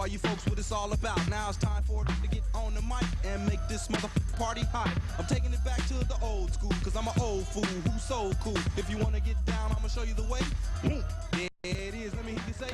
all you folks what it's all about. Now it's time for it to get on the mic and make this motherfucking party hot. I'm taking it back to the old school, cause I'm an old fool who's so cool. If you wanna get down, I'ma show you the way. There it is, let me hear you say.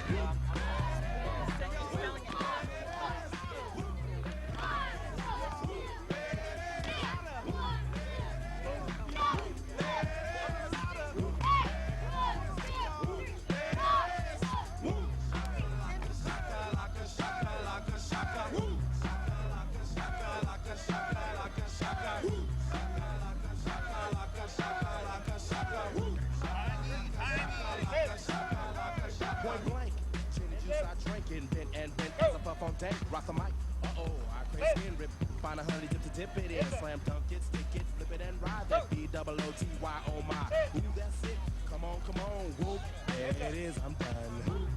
Rock the mic. Uh-oh, I crazy skin rip. Find 100 dips to dip it in. Slam dunk it, stick it, flip it and ride that B-double-O-T-Y, oh my. Ooh, that's it. Come on, whoop. There it is, I'm done.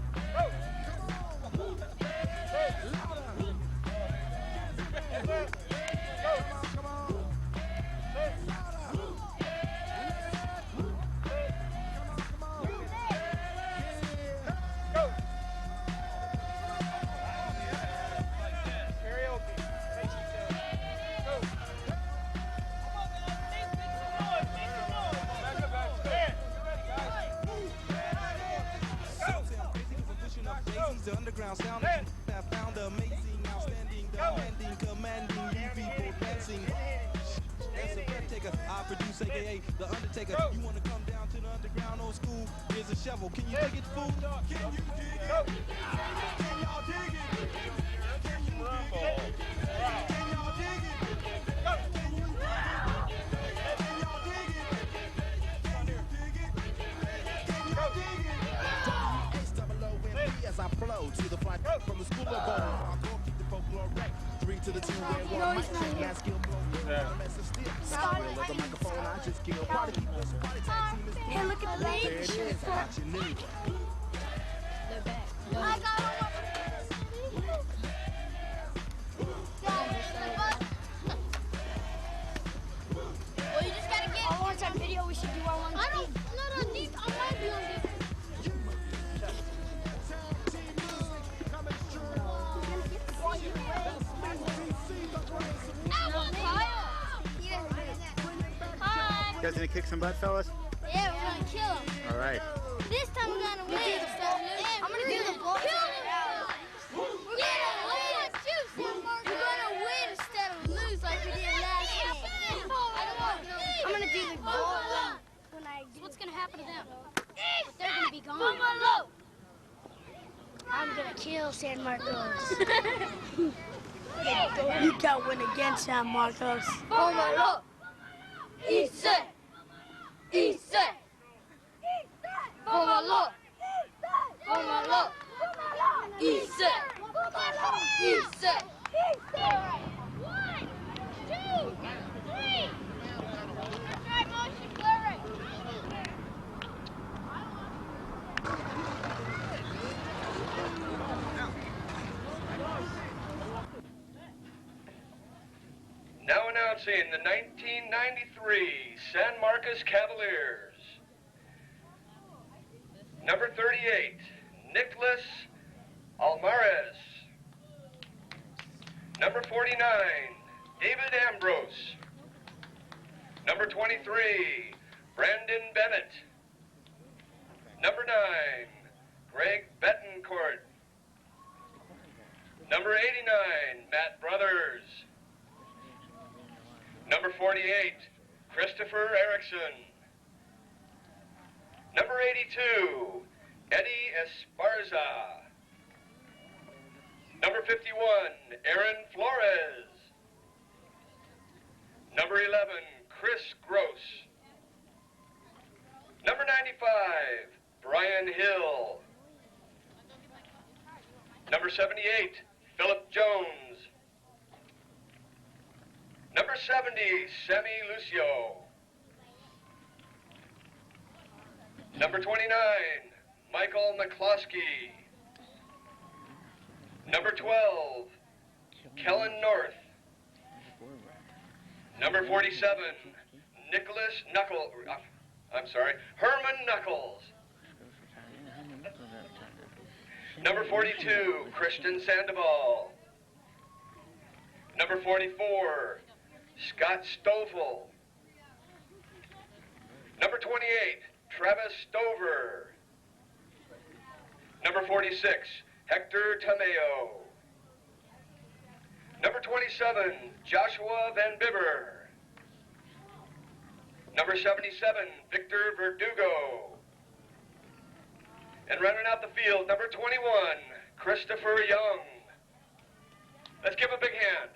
Come on. The underground sound that you have found amazing, outstanding, demanding, commanding, you people dancing. That's a caretaker. I produce, aka the Undertaker. You wanna come down to the underground old school? Here's a shovel. Can you dig it, fool? Can you dig it? Can y'all dig it? Can you dig it? Can y'all dig it? Can you dig it? Can y'all dig it? Can you dig it? Can y'all dig it? As I flow to the flight from the school of ball, I'll go keep the folklore right. 3 to the 2 and 1 mic check, mass skill blow, message still. Style of the microphone, I just kill. Party people, party tag team is cool. Hey, look at the There it is, what you knew. They're back. I got one. Well, you just gotta get. Our one-time video, we should do our one. I don't. No, these. I might be on this. You guys gonna kick some butt, fellas? Yeah, we're gonna kill him. All right. This time we're gonna win. I'm gonna do the ball. We're gonna win. We're gonna win instead of lose like we did last game. I'm gonna do the ball. So what's gonna happen to them? But they're gonna be gone. I'm gonna kill San Marcos. You can't win against San Marcos. Póngalo. Ise. Póngalo. Póngalo. Ise. 1, 2, 3. Try motion blurring. Now announcing the 1993 San Marcos Cavaliers. Number 38, Nicholas Almares. Number 49, David Ambrose. Number 23, Brandon Bennett. Number 9, Greg Betancourt. Number 89, Matt Brothers. Number 48, Christopher Erickson. Number 82, Eddie Esparza. Number 51, Aaron Flores. Number 11, Chris Gross. Number 95, Brian Hill. Number 78, Philip Jones. Number 70, Sammy Lucio. Number 29, Michael McCloskey. Number 12, Kellen North. Number 47, Herman Knuckles. Number 42, Christian Sandoval. Number 44, Scott Stoffel. Number 28, Travis Stover. Number 46, Hector Tameo. Number 27, Joshua Van Bibber. Number 77, Victor Verdugo. And running out the field, number 21, Christopher Young. Let's give him a big hand.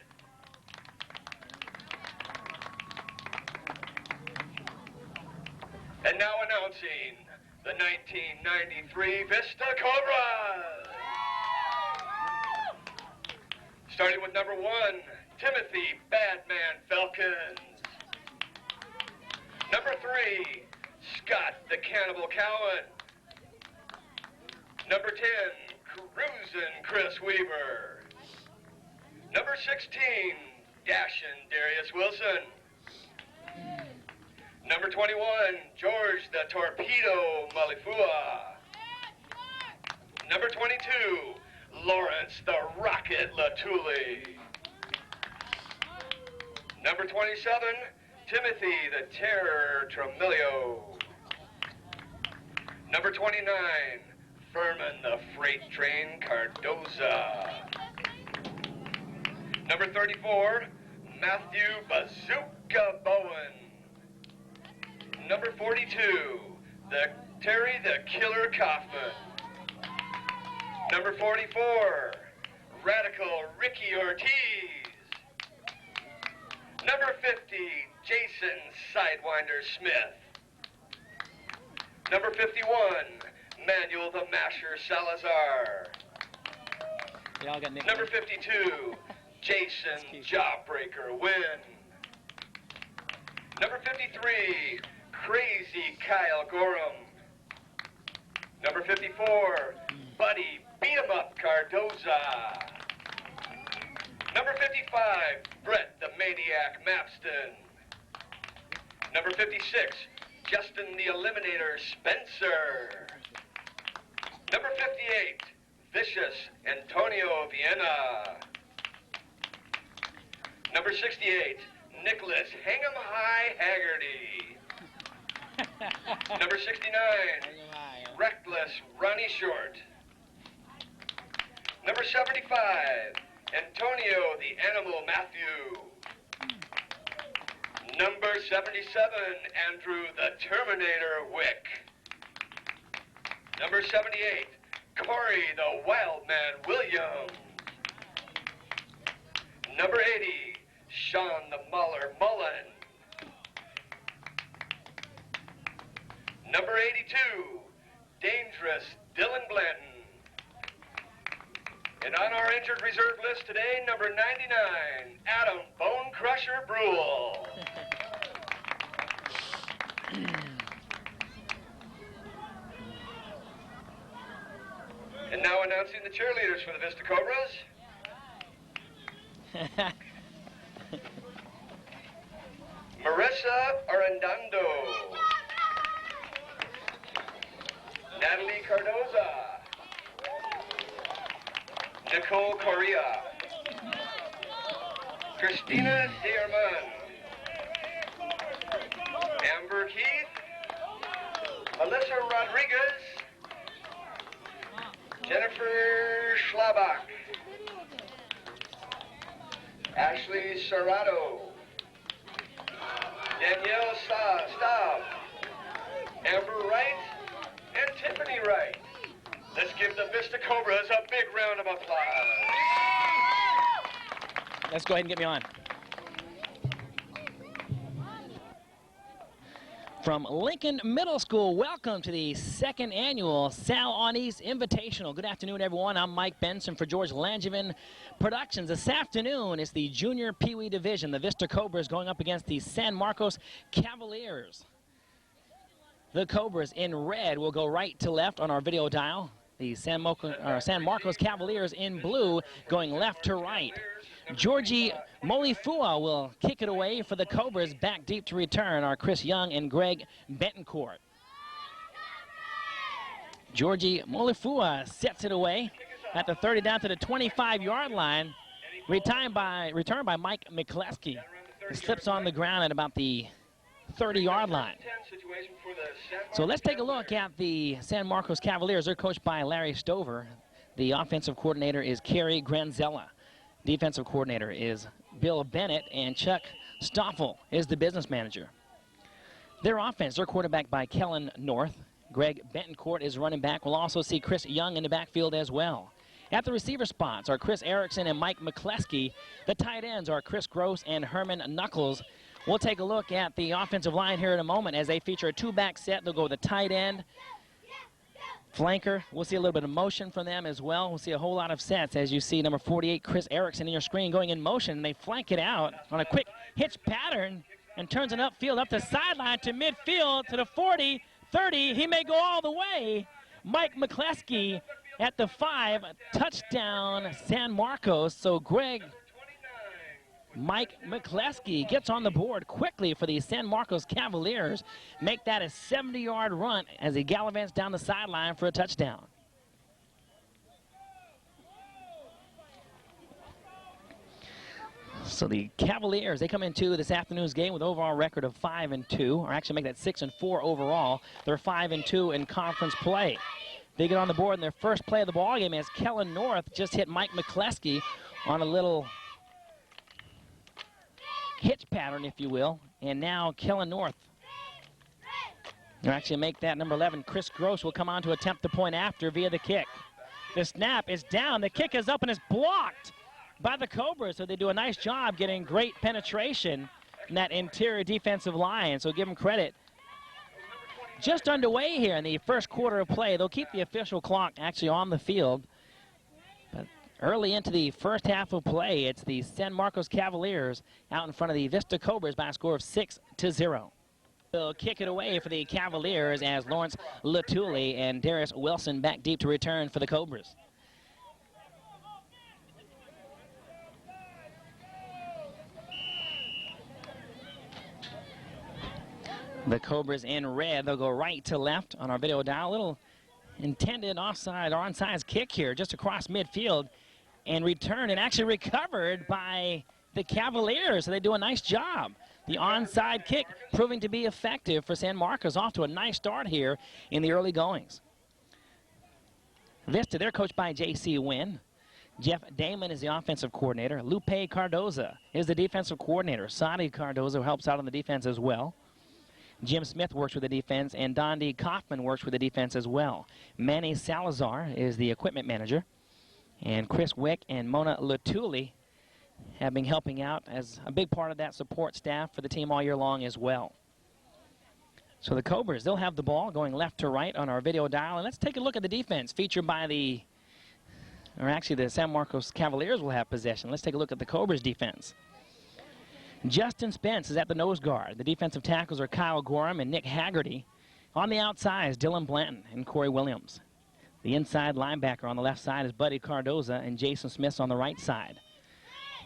And now announcing the 1993 Vista Cobras. Starting with number 1, Timothy Badman Falcons. Number 3, Scott the Cannibal Cowan. Number 10, Cruisin' Chris Weaver. Number 16, Dashin' Darius Wilson. Number 21, George the Torpedo Malifua. Number 22, Lawrence the Rocket Latuli. Number 27, Timothy the Terror Tremilio. Number 29, Furman the Freight Train Cardoza. Number 34, Matthew Bazooka Bowen. Number 42, Terry the Killer Kaufman. Number 44, Radical Ricky Ortiz. Number 50, Jason Sidewinder Smith. Number 51, Manuel the Masher Salazar. Number 52, Jason Jawbreaker Wynn. Number 53, Crazy Kyle Gorham. Number 54, Buddy Beat 'em Up Cardoza. Number 55, Brett the Maniac Mapston. Number 56, Justin the Eliminator Spencer. Number 58, Vicious Antonio Viena. Number 68, Nicholas Hang'em High Haggerty. Number 69, Reckless Ronnie Short. Number 75, Antonio the Animal Matthew. Number 77, Andrew the Terminator Wick. Number 78, Corey the Wildman Williams. Number 80, Sean the Muller Mullen. Number 82, Dangerous Dylan Blanton. And on our injured reserve list today, number 99, Adam Bone Crusher Brule. And now announcing the cheerleaders for the Vista Cobras. Marissa Arendando. Natalie Cardoza. Nicole Correa. Christina Dearman. Amber Keith. Alyssa Rodriguez. Jennifer Schlabach. Ashley Serrato. Danielle Staub. Amber Wright and Tiffany Wright. Let's give the Vista Cobras a big round of applause. Let's go ahead and get me on. From Lincoln Middle School, welcome to the second annual Sal on East Invitational. Good afternoon, everyone. I'm Mike Benson for George Langevin Productions. This afternoon is the Junior Pee Wee Division. The Vista Cobras going up against the San Marcos Cavaliers. The Cobras in red will go right to left on our video dial. The San Marcos Cavaliers in blue going left to right. Georgie Molifua will kick it away for the Cobras. Back deep to return are Chris Young and Greg Betancourt. Georgie Molifua sets it away at the 30 down to the 25-yard line. Returned by Mike McCleskey. It slips on the ground at about the 30-yard line. So let's take a look at the San Marcos Cavaliers. They're coached by Larry Stover. The offensive coordinator is Kerry Granzella. Defensive coordinator is Bill Bennett, and Chuck Stoffel is the business manager. Their offense, they're quarterbacked by Kellen North. Greg Bentoncourt is running back. We'll also see Chris Young in the backfield as well. At the receiver spots are Chris Erickson and Mike McCleskey. The tight ends are Chris Gross and Herman Knuckles. We'll take a look at the offensive line here in a moment as they feature a two-back set. They'll go with the tight end, flanker. We'll see a little bit of motion from them as well. We'll see a whole lot of sets as you see number 48, Chris Erickson, in your screen going in motion. They flank it out on a quick hitch pattern and turns it upfield, up the sideline to midfield to the 40, 30. He may go all the way. Mike McCleskey at the 5, touchdown San Marcos. So Mike McCleskey gets on the board quickly for the San Marcos Cavaliers. Make that a 70-yard run as he gallivants down the sideline for a touchdown. So the Cavaliers, they come into this afternoon's game with an overall record of 5-2, or actually make that 6-4 overall. They're 5-2 in conference play. They get on the board in their first play of the ball game as Kellen North just hit Mike McCleskey on a little hitch pattern, if you will. And now Kellen North, they'll actually make that number 11. Chris Gross will come on to attempt the point after via the kick. The snap is down. The kick is up and is blocked by the Cobras. So they do a nice job getting great penetration in that interior defensive line. So give them credit. Just underway here in the first quarter of play. They'll keep the official clock actually on the field. But early into the first half of play, it's the San Marcos Cavaliers out in front of the Vista Cobras by a score of 6-0. They'll kick it away for the Cavaliers as Lawrence Latuli and Darius Wilson back deep to return for the Cobras. The Cobras in red. They'll go right to left on our video dial. A little intended offside or onside kick here just across midfield and returned and actually recovered by the Cavaliers. So they do a nice job. The onside kick proving to be effective for San Marcos. Off to a nice start here in the early goings. Vista, they're coached by J.C. Wynn. Jeff Damon is the offensive coordinator. Lupe Cardoza is the defensive coordinator. Sadi Cardoza helps out on the defense as well. Jim Smith works with the defense, and Dondi Kaufman works with the defense as well. Manny Salazar is the equipment manager, and Chris Wick and Mona Latuli have been helping out as a big part of that support staff for the team all year long as well. So the Cobras, they'll have the ball going left to right on our video dial, and let's take a look at the defense featured by the San Marcos Cavaliers will have possession. Let's take a look at the Cobras defense. Justin Spence is at the nose guard. The defensive tackles are Kyle Gorham and Nick Haggerty. On the outside is Dylan Blanton and Corey Williams. The inside linebacker on the left side is Buddy Cardoza and Jason Smith on the right side.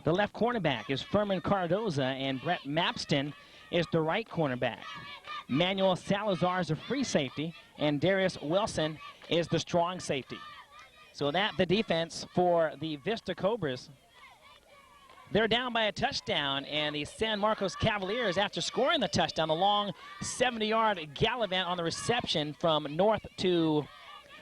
The left cornerback is Furman Cardoza, and Brett Mapston is the right cornerback. Manuel Salazar is a free safety, and Darius Wilson is the strong safety. So that the defense for the Vista Cobras. They're down by a touchdown, and the San Marcos Cavaliers, after scoring the touchdown, the long 70-yard gallivant on the reception from North to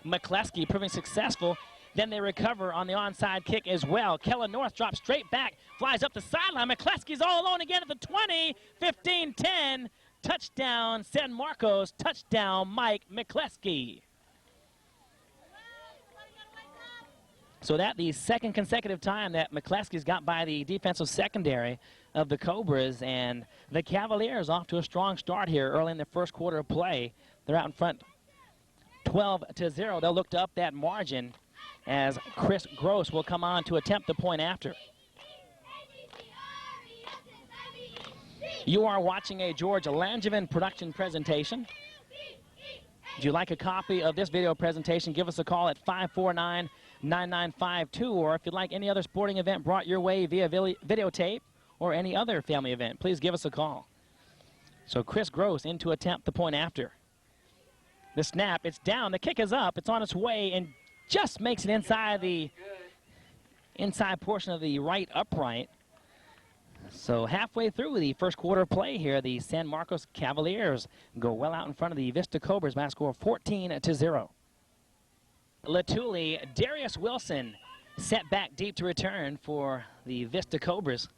McCleskey, proving successful. Then they recover on the onside kick as well. Kellen North drops straight back, flies up the sideline. McCleskey's all alone again at the 20, 15, 10. Touchdown, San Marcos. Touchdown, Mike McCleskey. So that the second consecutive time that McCleskey's got by the defensive secondary of the Cobras, and the Cavaliers off to a strong start here early in the first quarter of play. They're out in front 12-0. They'll look to up that margin as Chris Gross will come on to attempt the point after. You are watching a George Langevin production presentation. If you'd like a copy of this video presentation, give us a call at 549-9952, or if you'd like any other sporting event brought your way via videotape or any other family event, please give us a call. So Chris Gross in to attempt the point after. The snap, it's down, the kick is up, it's on its way, and just makes it inside the inside portion of the right upright. So halfway through the first quarter of play here, the San Marcos Cavaliers go well out in front of the Vista Cobras by a score of 14-0. Latuli, Darius Wilson set back deep to return for the Vista Cobras.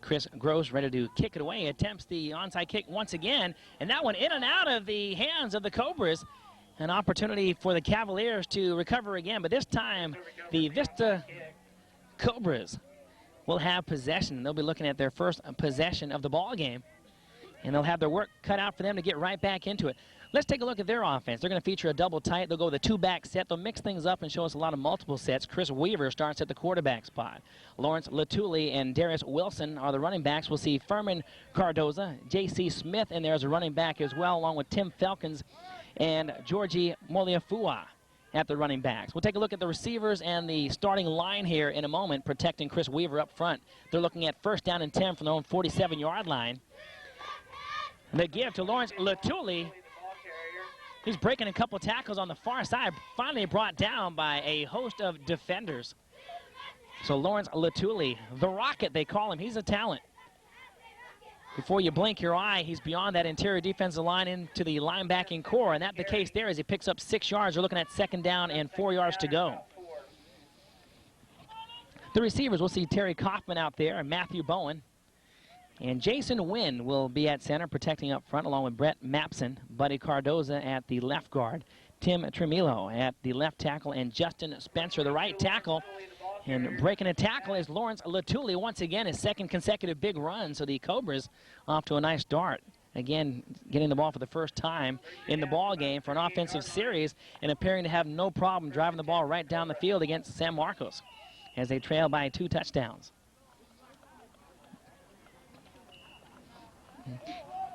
Chris Gross ready to kick it away, attempts the onside kick once again, and that one in and out of the hands of the Cobras. An opportunity for the Cavaliers to recover again, but this time the Vista Cobras will have possession. They'll be looking at their first possession of the ball game, and they'll have their work cut out for them to get right back into it. Let's take a look at their offense. They're going to feature a double tight. They'll go with a two-back set. They'll mix things up and show us a lot of multiple sets. Chris Weaver starts at the quarterback spot. Lawrence Latuli and Darius Wilson are the running backs. We'll see Furman Cardoza, J.C. Smith in there as a running back as well, along with Tim Felkins and Georgie Moliafua at the running backs. We'll take a look at the receivers and the starting line here in a moment, protecting Chris Weaver up front. They're looking at 1st down and 10 from their own 47-yard line. And they give to Lawrence Latuli. He's breaking a couple tackles on the far side, finally brought down by a host of defenders. So Lawrence Latuli, the Rocket they call him, he's a talent. Before you blink your eye, he's beyond that interior defensive line into the linebacking core, and that's the case there as he picks up 6 yards. We're looking at 2nd down and 4 yards to go. The receivers, we'll see Terry Kaufman out there and Matthew Bowen. And Jason Wynn will be at center, protecting up front, along with Brett Mapson, Buddy Cardoza at the left guard, Tim Tremilo at the left tackle, and Justin Spencer, the right tackle. And breaking a tackle is Lawrence Latuli, once again, his 2nd consecutive big run. So the Cobras off to a nice start. Again, getting the ball for the first time in the ball game for an offensive series and appearing to have no problem driving the ball right down the field against San Marcos as they trail by 2 touchdowns.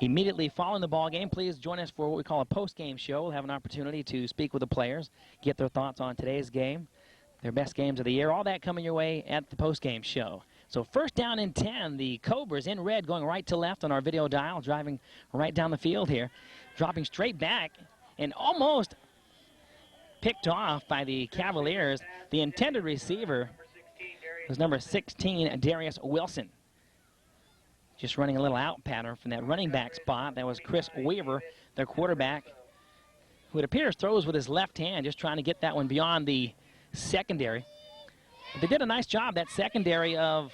Immediately following the ball game, please join us for what we call a post-game show. We'll have an opportunity to speak with the players, get their thoughts on today's game, their best games of the year, all that coming your way at the post-game show. So 1st down and 10, the Cobras in red going right to left on our video dial, driving right down the field here, dropping straight back and almost picked off by the Cavaliers. The intended receiver was number 16, Darius Wilson. Just running a little out pattern from that running back spot. That was Chris Weaver, their quarterback, who it appears throws with his left hand, just trying to get that one beyond the secondary. But they did a nice job, that secondary of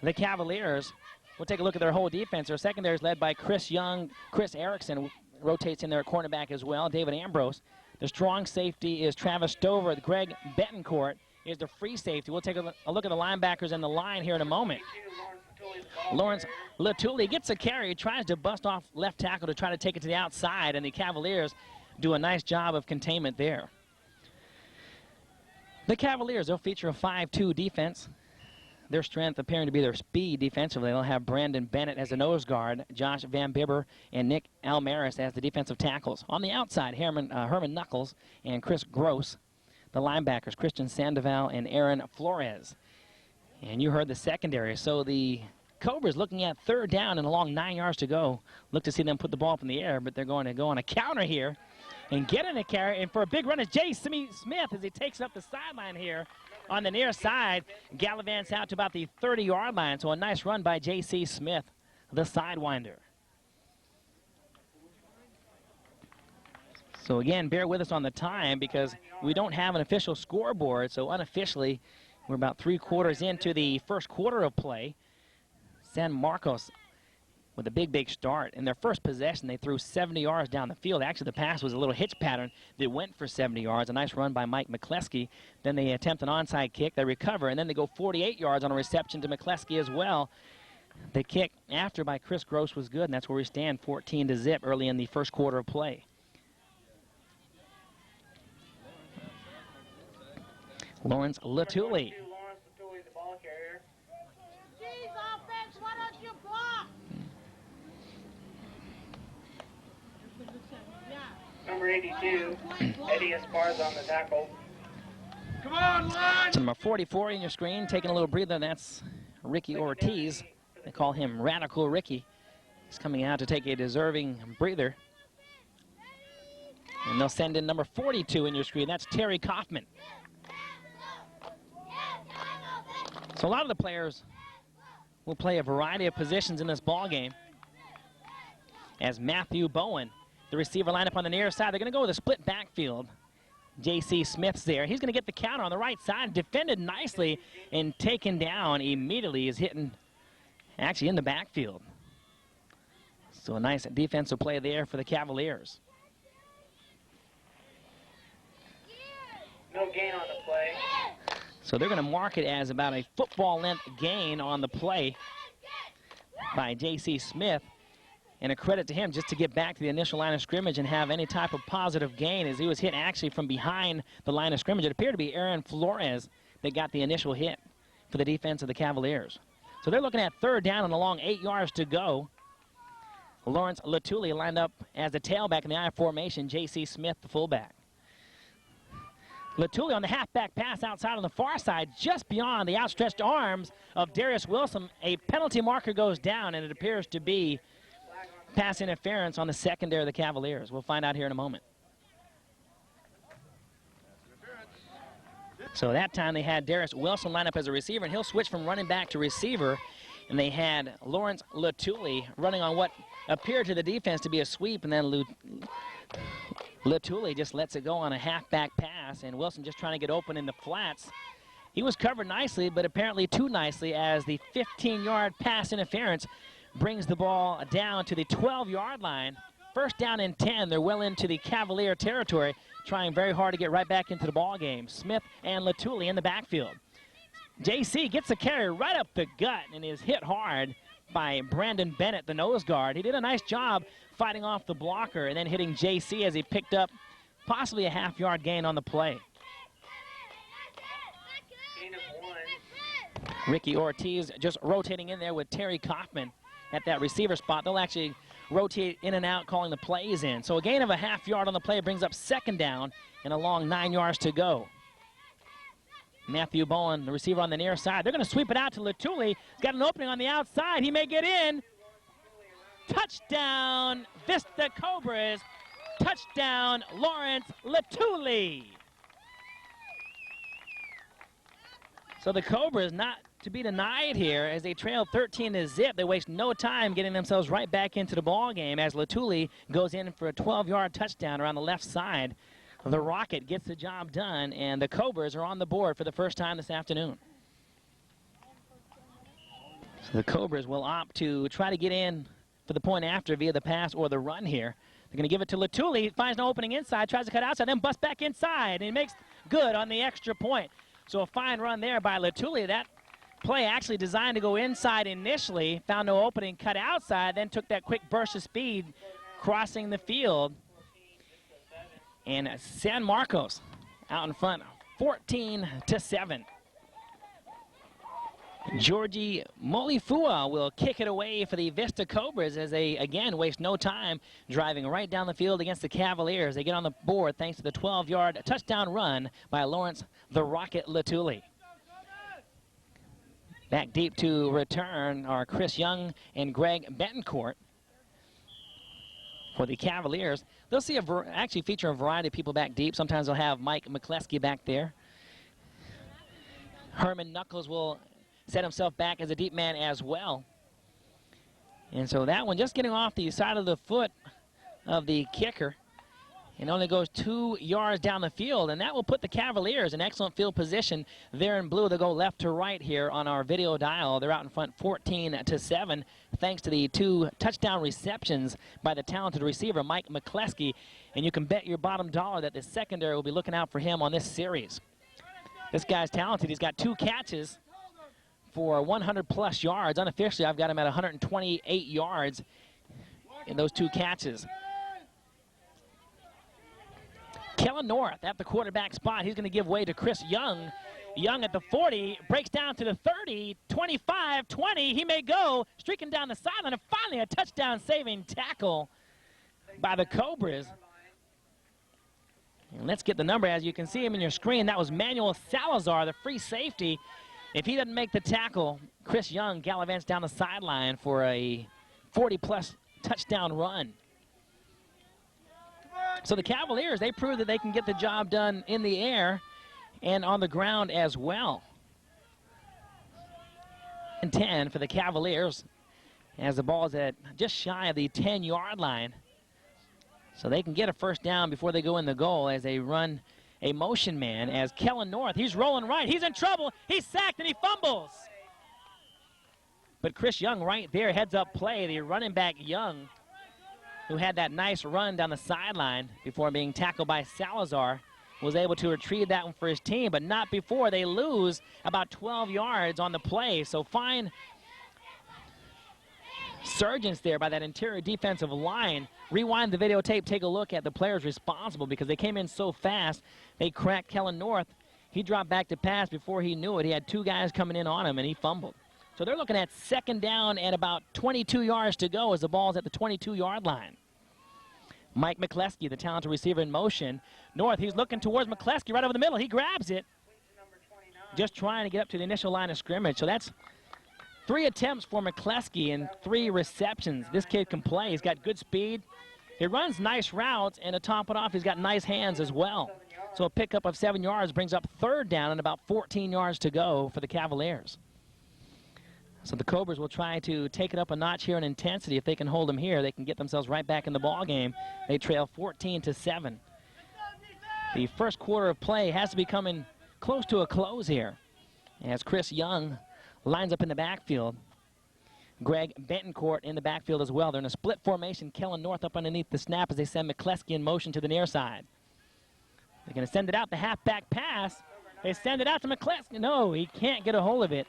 the Cavaliers. We'll take a look at their whole defense. Their secondary is led by Chris Young. Chris Erickson rotates in there at cornerback as well. David Ambrose. The strong safety is Travis Stover. Greg Betancourt is the free safety. We'll take a look at the linebackers and the line here in a moment. Lawrence Latuli gets a carry, tries to bust off left tackle to try to take it to the outside, and the Cavaliers do a nice job of containment there. The Cavaliers, they'll feature a 5-2 defense. Their strength appearing to be their speed defensively. They'll have Brandon Bennett as a nose guard, Josh Van Bibber and Nick Almaris as the defensive tackles. On the outside, Herman Knuckles and Chris Gross. The linebackers, Christian Sandoval and Aaron Flores. And you heard the secondary. So the Cobras looking at 3rd down and along 9 yards to go. Look to see them put the ball up in the air, but they're going to go on a counter here and get in a carry. And for a big run is J.C. Smith as he takes up the sideline here on the near side. Gallivants out to about the 30-yard line. So a nice run by J.C. Smith, the sidewinder. So again, bear with us on the time because we don't have an official scoreboard. So unofficially, we're about 3 quarters into the first quarter of play. San Marcos with a big start. In their first possession, they threw 70 yards down the field. Actually, the pass was a little hitch pattern that went for 70 yards. A nice run by Mike McCleskey. Then they attempt an onside kick. They recover, and then they go 48 yards on a reception to McCleskey as well. The kick after by Chris Gross was good, and that's where we stand, 14-0 early in the first quarter of play. Lawrence Latuli. The ball carrier. Why don't you block? Number 82, Eddie Esparza on the tackle. Come on, line! So number 44 in your screen, taking a little breather. That's Ricky Ortiz. They call him Radical Ricky. He's coming out to take a deserving breather. And they'll send in number 42 in your screen. That's Terry Kaufman. So a lot of the players will play a variety of positions in this ball game. As Matthew Bowen, the receiver, line up on the near side. They're going to go with a split backfield. J.C. Smith's there. He's going to get the counter on the right side. Defended nicely and taken down immediately. Is hitting actually in the backfield. So a nice defensive play there for the Cavaliers. No gain on the play. So they're going to mark it as about a football length gain on the play by J.C. Smith. And a credit to him just to get back to the initial line of scrimmage and have any type of positive gain, as he was hit actually from behind the line of scrimmage. It appeared to be Aaron Flores that got the initial hit for the defense of the Cavaliers. So they're looking at third down and along 8 yards to go. Lawrence Latuli lined up as the tailback in the I formation. J.C. Smith, the fullback. Latuli on the halfback pass outside on the far side, just beyond the outstretched arms of Darius Wilson. A penalty marker goes down, and it appears to be pass interference on the secondary of the Cavaliers. We'll find out here in a moment. So that time they had Darius Wilson line up as a receiver, and he'll switch from running back to receiver. And they had Lawrence Latuli running on what appeared to the defense to be a sweep, and then Latuli just lets it go on a halfback pass, and Wilson just trying to get open in the flats. He was covered nicely, but apparently too nicely, as the 15-yard pass interference brings the ball down to the 12-yard line. First down and 10. They're well into the Cavalier territory, trying very hard to get right back into the ball game. Smith and Latuli in the backfield. J.C. gets a carry right up the gut and is hit hard by Brandon Bennett, the nose guard. He did a nice job fighting off the blocker and then hitting J.C. as he picked up possibly a half-yard gain on the play. Gain of 1. Ricky Ortiz just rotating in there with Terry Kaufman at that receiver spot. They'll actually rotate in and out, calling the plays in. So a gain of a half yard on the play brings up second down and a long 9 yards to go. Matthew Bowen, the receiver on the near side. They're going to sweep it out to Latuli. He's got an opening on the outside. He may get in. Touchdown, Vista Cobras. Touchdown, Lawrence Latuli. So the Cobras not to be denied here as they trail 13-0. They waste no time getting themselves right back into the ball game as Latuli goes in for a 12-yard touchdown around the left side. The Rocket gets the job done, and the Cobras are on the board for the first time this afternoon. So the Cobras will opt to try to get in for the point after via the pass or the run here. They're going to give it to Latuli. He finds no opening inside, tries to cut outside, then busts back inside, and he makes good on the extra point. So a fine run there by Latuli. That play actually designed to go inside initially, found no opening, cut outside, then took that quick burst of speed, crossing the field. And San Marcos out in front, 14-7. Georgie Molifua will kick it away for the Vista Cobras as they, again, waste no time driving right down the field against the Cavaliers. They get on the board thanks to the 12-yard touchdown run by Lawrence the Rocket Latuli. Back deep to return are Chris Young and Greg Betancourt for the Cavaliers. They'll see actually feature a variety of people back deep. Sometimes they'll have Mike McCleskey back there. Herman Knuckles will set himself back as a deep man as well. And so that one just getting off the side of the foot of the kicker and only goes 2 yards down the field, and that will put the Cavaliers in excellent field position. There in blue, they'll go left to right here on our video dial. They're out in front 14-7 thanks to the 2 touchdown receptions by the talented receiver Mike McCleskey, and you can bet your bottom dollar that the secondary will be looking out for him on this series. This guy's talented. He's got 2 catches for 100-plus yards. Unofficially, I've got him at 128 yards in those 2 catches. Kellen North at the quarterback spot. He's going to give way to Chris Young. Young at the 40, breaks down to the 30, 25, 20. He may go, streaking down the sideline, and finally a touchdown-saving tackle by the Cobras. And let's get the number. As you can see him in your screen, that was Manuel Salazar, the free safety. If he doesn't make the tackle, Chris Young gallivants down the sideline for a 40-plus touchdown run. So the Cavaliers, they prove that they can get the job done in the air and on the ground as well. And 10 for the Cavaliers as the ball is at just shy of the 10-yard line. So they can get a first down before they go in the goal as they run a motion man as Kellen North. He's rolling right. He's in trouble. He's sacked and he fumbles. But Chris Young right there, heads up play. The running back Young, who had that nice run down the sideline before being tackled by Salazar, was able to retrieve that one for his team, but not before they lose about 12 yards on the play. So fine surgence there by that interior defensive line. Rewind the videotape, take a look at the players responsible because they came in so fast. They cracked Kellen North. He dropped back to pass before he knew it. He had two guys coming in on him, and he fumbled. So they're looking at second down and about 22 yards to go as the ball's at the 22-yard line. Mike McCleskey, the talented receiver in motion. North, he's looking towards McCleskey right over the middle. He grabs it. Just trying to get up to the initial line of scrimmage. So that's 3 attempts for McCleskey and 3 receptions. This kid can play. He's got good speed. He runs nice routes, and to top it off, he's got nice hands as well. So a pickup of 7 yards brings up third down and about 14 yards to go for the Cavaliers. So the Cobras will try to take it up a notch here in intensity. If they can hold them here, they can get themselves right back in the ball game. They trail 14-7. The first quarter of play has to be coming close to a close here as Chris Young lines up in the backfield. Greg Bentoncourt in the backfield as well. They're in a split formation. Kellen North up underneath the snap as they send McCleskey in motion to the near side. They're going to send it out, the halfback pass. They send it out to McCleskey. No, he can't get a hold of it.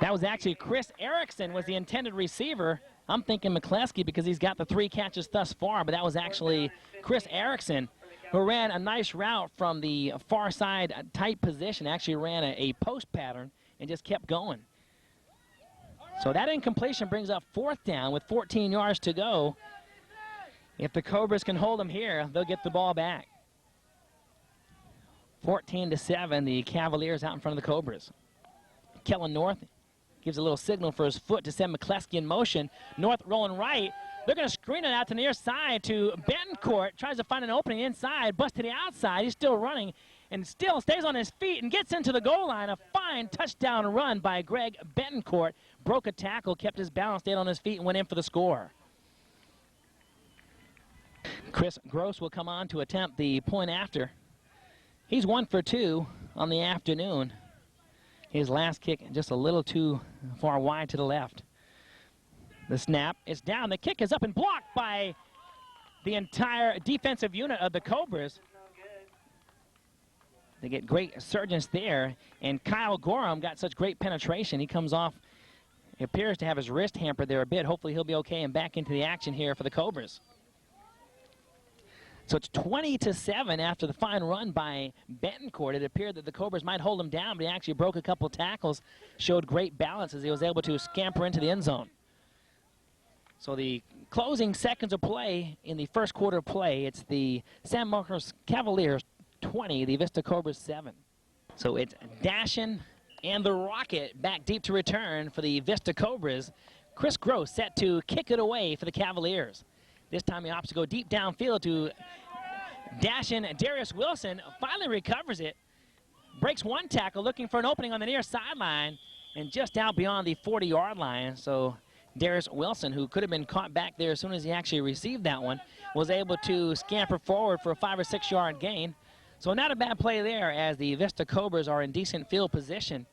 That was actually Chris Erickson was the intended receiver. I'm thinking McCleskey because he's got the 3 catches thus far, but that was actually Chris Erickson who ran a nice route from the far side tight position, actually ran a post pattern and just kept going. So that incompletion brings up fourth down with 14 yards to go. If the Cobras can hold them here, they'll get the ball back. 14-7, the Cavaliers out in front of the Cobras. Kellen North gives a little signal for his foot to send McCleskey in motion. North rolling right. They're going to screen it out to the near side to Bentoncourt. Tries to find an opening inside, busts to the outside. He's still running and still stays on his feet and gets into the goal line. A fine touchdown run by Greg Bentoncourt. Broke a tackle, kept his balance, stayed on his feet, and went in for the score. Chris Gross will come on to attempt the point after. He's 1 for 2 on the afternoon. His last kick just a little too far wide to the left. The snap is down. The kick is up and blocked by the entire defensive unit of the Cobras. They get great surgence there, and Kyle Gorham got such great penetration. He comes off, he appears to have his wrist hampered there a bit. Hopefully he'll be okay and back into the action here for the Cobras. So it's 20-7 after the fine run by Bentoncourt. It appeared that the Cobras might hold him down, but he actually broke a couple tackles, showed great balance as he was able to scamper into the end zone. So the closing seconds of play in the first quarter of play, it's the San Marcos Cavaliers 20, the Vista Cobras 7. So it's Dashin and the Rocket back deep to return for the Vista Cobras. Chris Gross set to kick it away for the Cavaliers. This time he opts to go deep downfield to Dashin. Darius Wilson finally recovers it. Breaks one tackle, looking for an opening on the near sideline, and just out beyond the 40-yard line. So Darius Wilson, who could have been caught back there as soon as he actually received that one, was able to scamper forward for a 5 or 6 yard gain. So not a bad play there as the Vista Cobras are in decent field position.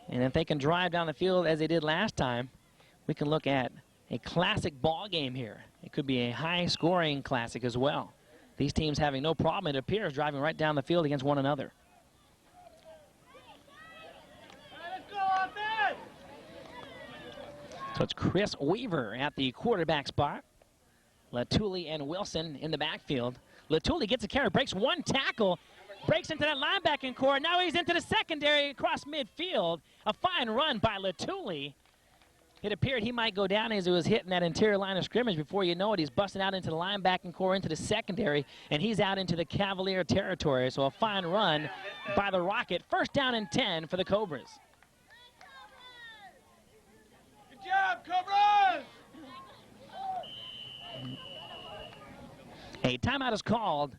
And if they can drive down the field as they did last time, we can look at a classic ball game here. It could be a high-scoring classic as well. These teams having no problem, it appears, driving right down the field against one another. So it's Chris Weaver at the quarterback spot. Latuli and Wilson in the backfield. Latuli gets a carry, breaks one tackle, breaks into that linebacking core. Now he's into the secondary across midfield. A fine run by Latuli. It appeared he might go down as he was hitting that interior line of scrimmage. Before you know it, he's busting out into the linebacking core, into the secondary, and he's out into the Cavalier territory. So a fine run by the Rocket. First down and 10 for the Cobras. Good job, Cobras! A timeout is called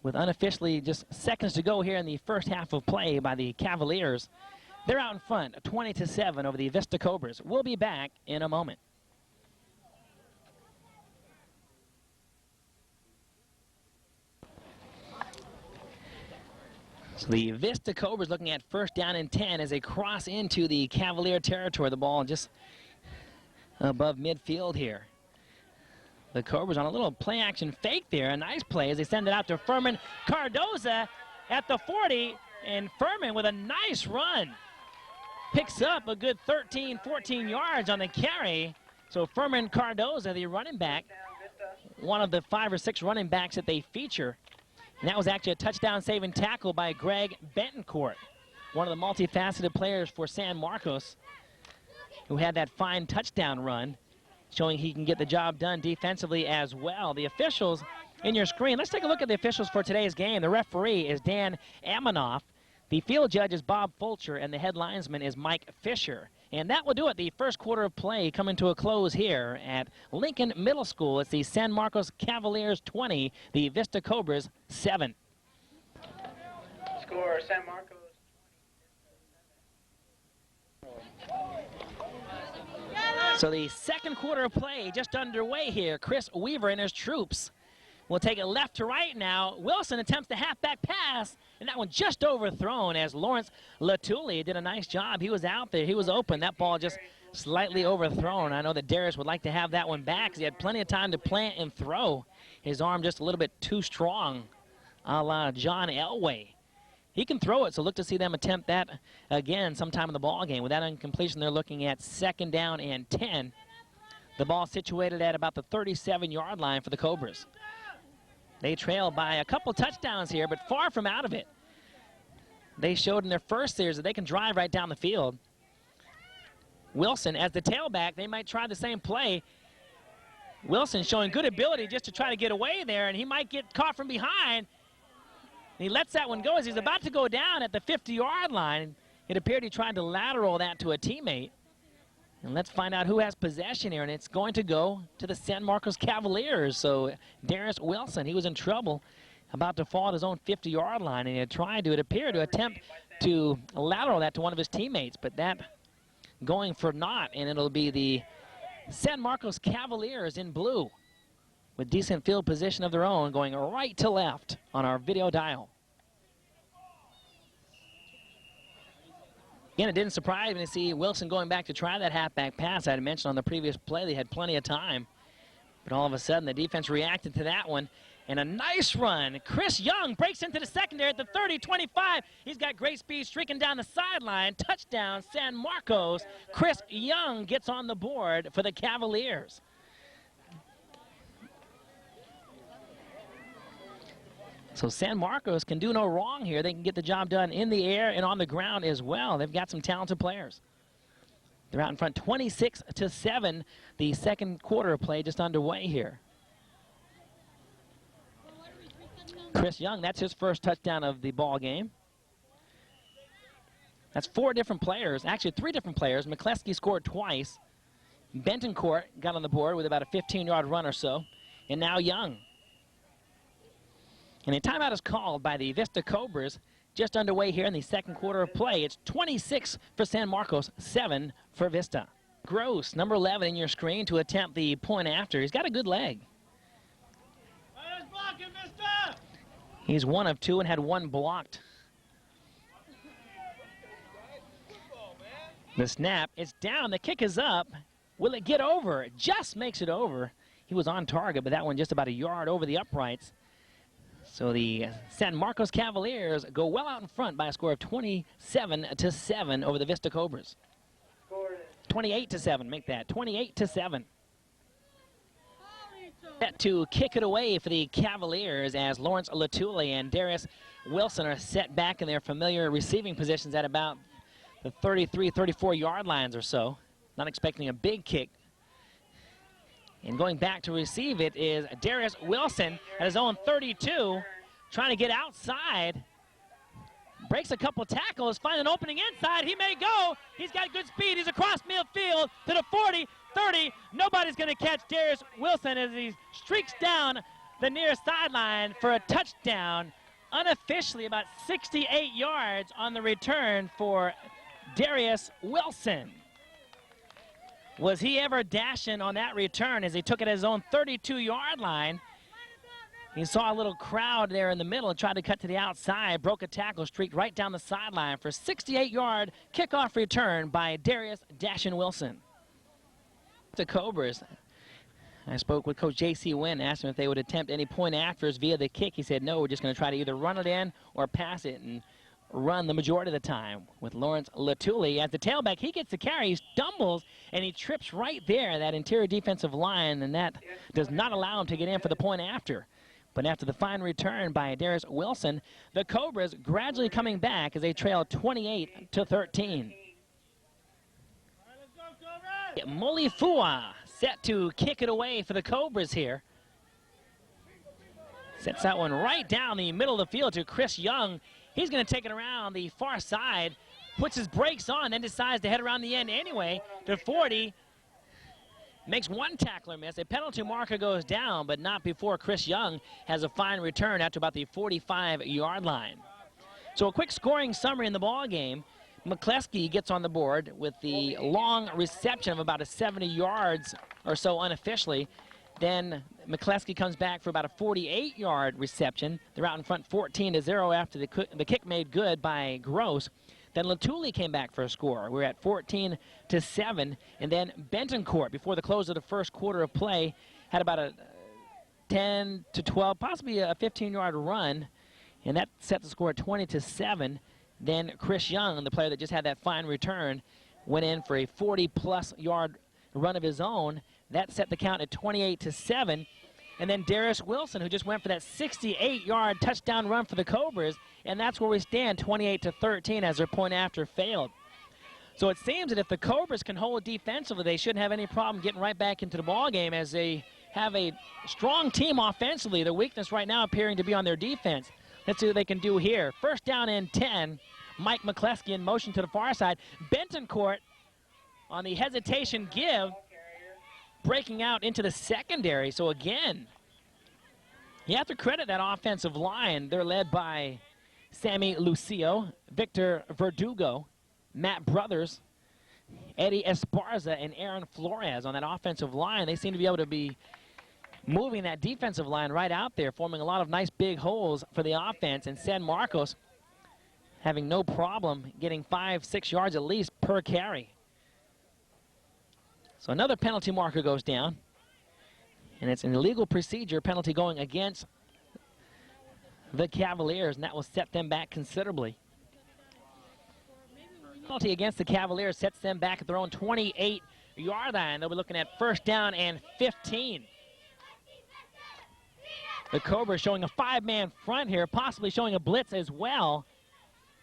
with unofficially just seconds to go here in the first half of play by the Cavaliers. They're out in front, 20-7 over the Vista Cobras. We'll be back in a moment. So the Vista Cobras looking at first down and 10 as they cross into the Cavalier territory. The ball just above midfield here. The Cobras on a little play-action fake there. A nice play as they send it out to Furman Cardoza at the 40. And Furman with a nice run. Picks up a good 13, 14 yards on the carry. So Furman Cardoza, the running back, one of the 5 or 6 running backs that they feature. And that was actually a touchdown-saving tackle by Greg Bentoncourt, one of the multifaceted players for San Marcos, who had that fine touchdown run, showing he can get the job done defensively as well. The officials in your screen, let's take a look at the officials for today's game. The referee is Dan Amanoff. The field judge is Bob Fulcher, and the head linesman is Mike Fisher. And that will do it. The first quarter of play coming to a close here at Lincoln Middle School. It's the San Marcos Cavaliers 20, the Vista Cobras 7. Score, San Marcos. So the second quarter of play just underway here. Chris Weaver and his troops will take it left to right now. Wilson attempts the halfback pass, and that one just overthrown as Lawrence Latuli did a nice job. He was out there. He was open. That ball just slightly overthrown. I know that Darius would like to have that one back because he had plenty of time to plant and throw. His arm just a little bit too strong, a la John Elway. He can throw it, so look to see them attempt that again sometime in the ball game. With that incompletion, they're looking at second down and 10. The ball situated at about the 37-yard line for the Cobras. They trail by a couple touchdowns here, but far from out of it. They showed in their first series that they can drive right down the field. Wilson, as the tailback, they might try the same play. Wilson showing good ability just to try to get away there, and he might get caught from behind. He lets that one go as he's about to go down at the 50-yard line. It appeared he tried to lateral that to a teammate. And let's find out who has possession here, and it's going to go to the San Marcos Cavaliers. So Darius Wilson, he was in trouble, about to fall at his own 50-yard line, and he had tried to, it appeared, to attempt to lateral that to one of his teammates, but that going for naught, and it'll be the San Marcos Cavaliers in blue with decent field position of their own, going right to left on our video dial. Again, it didn't surprise me to see Wilson going back to try that halfback pass. I had mentioned on the previous play they had plenty of time. But all of a sudden, the defense reacted to that one. And a nice run. Chris Young breaks into the secondary at the 30-25. He's got great speed streaking down the sideline. Touchdown, San Marcos. Chris Young gets on the board for the Cavaliers. So San Marcos can do no wrong here. They can get the job done in the air and on the ground as well. They've got some talented players. They're out in front 26-7. The second quarter of play just underway here. Chris Young, that's his first touchdown of the ball game. That's 4 different players, actually 3 different players. McCleskey scored twice. Bentoncourt got on the board with about a 15-yard run or so. And now Young. And a timeout is called by the Vista Cobras just underway here in the second quarter of play. It's 26 for San Marcos, 7 for Vista. Gross, number 11 in your screen to attempt the point after. He's got a good leg. He's 1 of 2 and had 1 blocked. The snap, it's down, the kick is up. Will it get over? It just makes it over. He was on target, but that one just about a yard over the uprights. So the San Marcos Cavaliers go well out in front by a score of 27-7 over the Vista Cobras. 28-7, make that, 28-7. Set to kick it away for the Cavaliers as Lawrence Latuli and Darius Wilson are set back in their familiar receiving positions at about the 33, 34-yard lines or so. Not expecting a big kick. And going back to receive it is Darius Wilson at his own 32, trying to get outside. Breaks a couple tackles, finds an opening inside. He may go. He's got good speed. He's across midfield to the 40, 30. Nobody's going to catch Darius Wilson as he streaks down the near sideline for a touchdown, unofficially about 68 yards on the return for Darius Wilson. Was he ever dashing on that return as he took it at his own 32-yard line? He saw a little crowd there in the middle and tried to cut to the outside, broke a tackle, streaked right down the sideline for a 68-yard kickoff return by Darius Dashin Wilson. The Cobras, I spoke with Coach J.C. Wynn, asked him if they would attempt any point afters via the kick. He said, no, we're just going to try to either run it in or pass it and run the majority of the time. With Lawrence Latuli as the tailback, he gets the carry, he stumbles, and he trips right there, that interior defensive line, and that does not allow him to get in for the point after. But after the fine return by Darius Wilson, the Cobras gradually coming back as they trail 28-13. Molifua set to kick it away for the Cobras here. Sets that one right down the middle of the field to Chris Young. He's going to take it around the far side, puts his brakes on, then decides to head around the end anyway to 40. Makes one tackler miss. A penalty marker goes down, but not before Chris Young has a fine return after about the 45-yard line. So a quick scoring summary in the ball game. McCleskey gets on the board with the long reception of about 70 yards or so unofficially. Then McCleskey comes back for about a 48-yard reception. They're out in front 14-0 after the kick made good by Gross. Then Latuli came back for a score. We're at 14-7. And then Bentoncourt, before the close of the first quarter of play, had about a 10-12, possibly a 15-yard run. And that set the score at 20-7. Then Chris Young, the player that just had that fine return, went in for a 40-plus yard run of his own. That set the count at 28-7. And then Darius Wilson, who just went for that 68-yard touchdown run for the Cobras, and that's where we stand, 28-13, as their point after failed. So it seems that if the Cobras can hold defensively, they shouldn't have any problem getting right back into the ball game, as they have a strong team offensively. The weakness right now appearing to be on their defense. Let's see what they can do here. First down and 10. Mike McCleskey in motion to the far side. Bentoncourt on the hesitation give, breaking out into the secondary. So again, you have to credit that offensive line. They're led by Sammy Lucio, Victor Verdugo, Matt Brothers, Eddie Esparza, and Aaron Flores on that offensive line. They seem to be able to be moving that defensive line right out there, forming a lot of nice big holes for the offense. And San Marcos having no problem getting 5-6 yards at least per carry. So another penalty marker goes down, and it's an illegal procedure penalty going against the Cavaliers, and that will set them back considerably. Penalty against the Cavaliers sets them back at their own 28-yard line. They'll be looking at first down and 15. The Cobras showing a 5-man front here, possibly showing a blitz as well.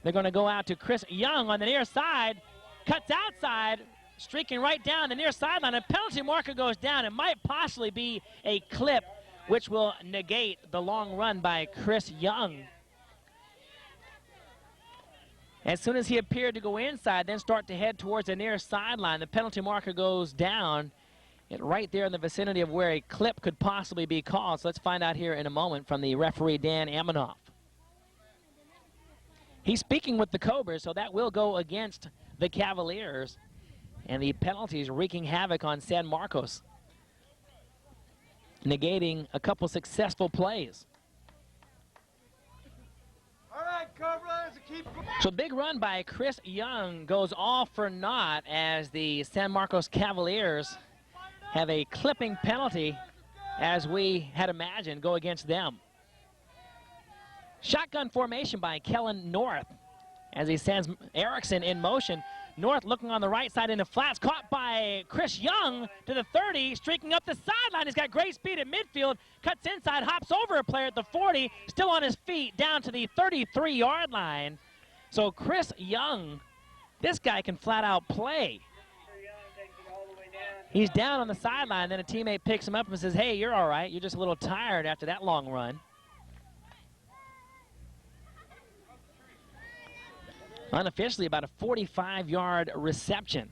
They're going to go out to Chris Young on the near side, cuts outside, streaking right down the near sideline. A penalty marker goes down. It might possibly be a clip, which will negate the long run by Chris Young. As soon as he appeared to go inside, then start to head towards the near sideline, the penalty marker goes down. It right there in the vicinity of where a clip could possibly be called. So let's find out here in a moment from the referee, Dan Amanoff. He's speaking with the Cobras, so that will go against the Cavaliers. And the penalties wreaking havoc on San Marcos, negating a couple successful plays. All right, Cobras, keep. So big run by Chris Young goes all for naught as the San Marcos Cavaliers have a clipping penalty, as we had imagined, go against them. Shotgun formation by Kellen North as he sends Erickson in motion. North looking on the right side in the flats, caught by Chris Young to the 30, streaking up the sideline. He's got great speed at midfield, cuts inside, hops over a player at the 40, still on his feet down to the 33-yard line. So Chris Young, this guy can flat out play. He's down on the sideline, then a teammate picks him up and says, hey, you're all right. You're just a little tired after that long run. Unofficially, about a 45-yard reception.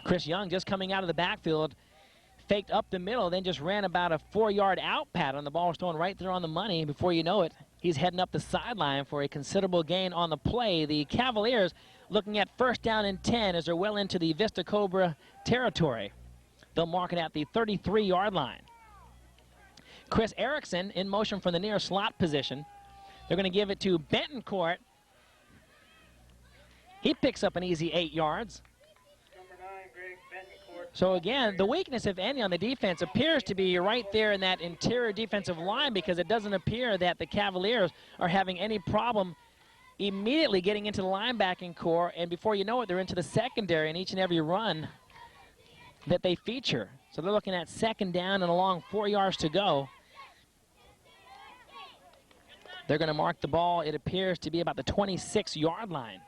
Chris Young just coming out of the backfield, faked up the middle, then just ran about a 4-yard out pattern. The ball was thrown right there on the money. Before you know it, he's heading up the sideline for a considerable gain on the play. The Cavaliers looking at 1st down and 10 as they're well into the Vista Cobra territory. They'll mark it at the 33-yard line. Chris Erickson in motion from the near slot position. They're going to give it to Betancourt. He picks up an easy 8 yards. So again, the weakness, if any, on the defense appears to be right there in that interior defensive line, because it doesn't appear that the Cavaliers are having any problem immediately getting into the linebacking core, and before you know it, they're into the secondary in each and every run that they feature. So they're looking at 2nd down and along 4 yards to go. They're going to mark the ball, it appears to be about the 26-yard line.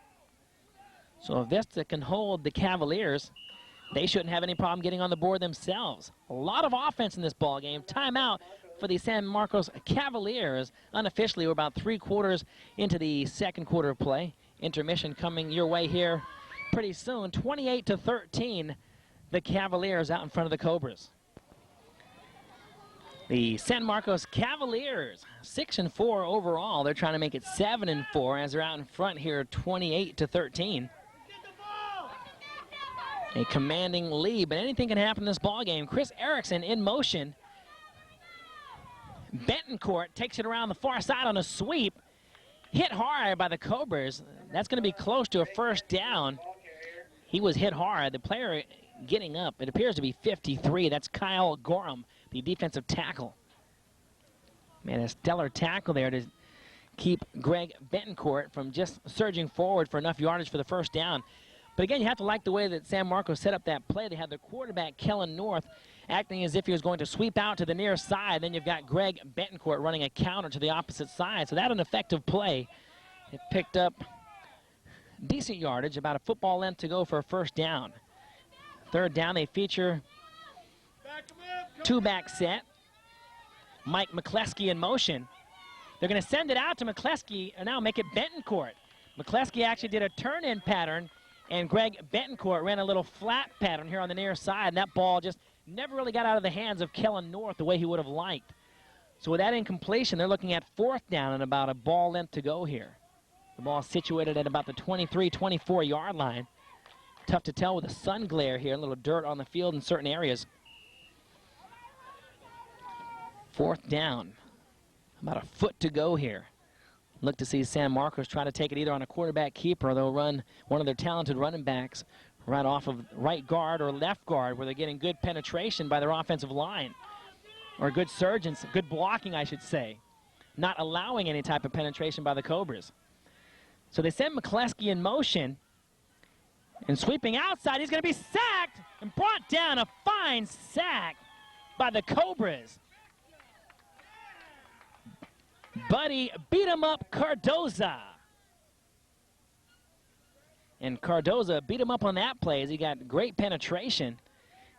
So if Vista can hold the Cavaliers, they shouldn't have any problem getting on the board themselves. A lot of offense in this ball game. Timeout for the San Marcos Cavaliers. Unofficially, we're about 3/4 into the 2nd quarter of play. Intermission coming your way here pretty soon. 28-13, the Cavaliers out in front of the Cobras. The San Marcos Cavaliers, 6-4 overall. They're trying to make it 7-4 as they're out in front here, 28-13. A commanding lead, but anything can happen in this ball game. Chris Erickson in motion. Betancourt takes it around the far side on a sweep. Hit hard by the Cobras. That's going to be close to a 1st down. He was hit hard. The player getting up, it appears to be 53. That's Kyle Gorham, the defensive tackle. Man, a stellar tackle there to keep Greg Betancourt from just surging forward for enough yardage for the 1st down. But again, you have to like the way that San Marcos set up that play. They had their quarterback, Kellen North, acting as if he was going to sweep out to the near side. Then you've got Greg Betancourt running a counter to the opposite side. So that's an effective play. It picked up decent yardage, about a football length to go for a 1st down. 3rd down, they feature 2-back set. Mike McCleskey in motion. They're going to send it out to McCleskey and now make it Betancourt. McCleskey actually did a turn-in pattern, and Greg Betancourt ran a little flat pattern here on the near side, and that ball just never really got out of the hands of Kellen North the way he would have liked. So with that incompletion, they're looking at 4th down and about a ball length to go here. The ball situated at about the 23, 24-yard line. Tough to tell with the sun glare here, a little dirt on the field in certain areas. 4th down, about a foot to go here. Look to see San Marcos try to take it either on a quarterback keeper, or they'll run one of their talented running backs right off of right guard or left guard, where they're getting good penetration by their offensive line, or good surgeons, good blocking, I should say, not allowing any type of penetration by the Cobras. So they send McCleskey in motion, and sweeping outside, he's going to be sacked and brought down. A fine sack by the Cobras. Buddy beat him up Cardoza. And Cardoza beat him up on that play as he got great penetration,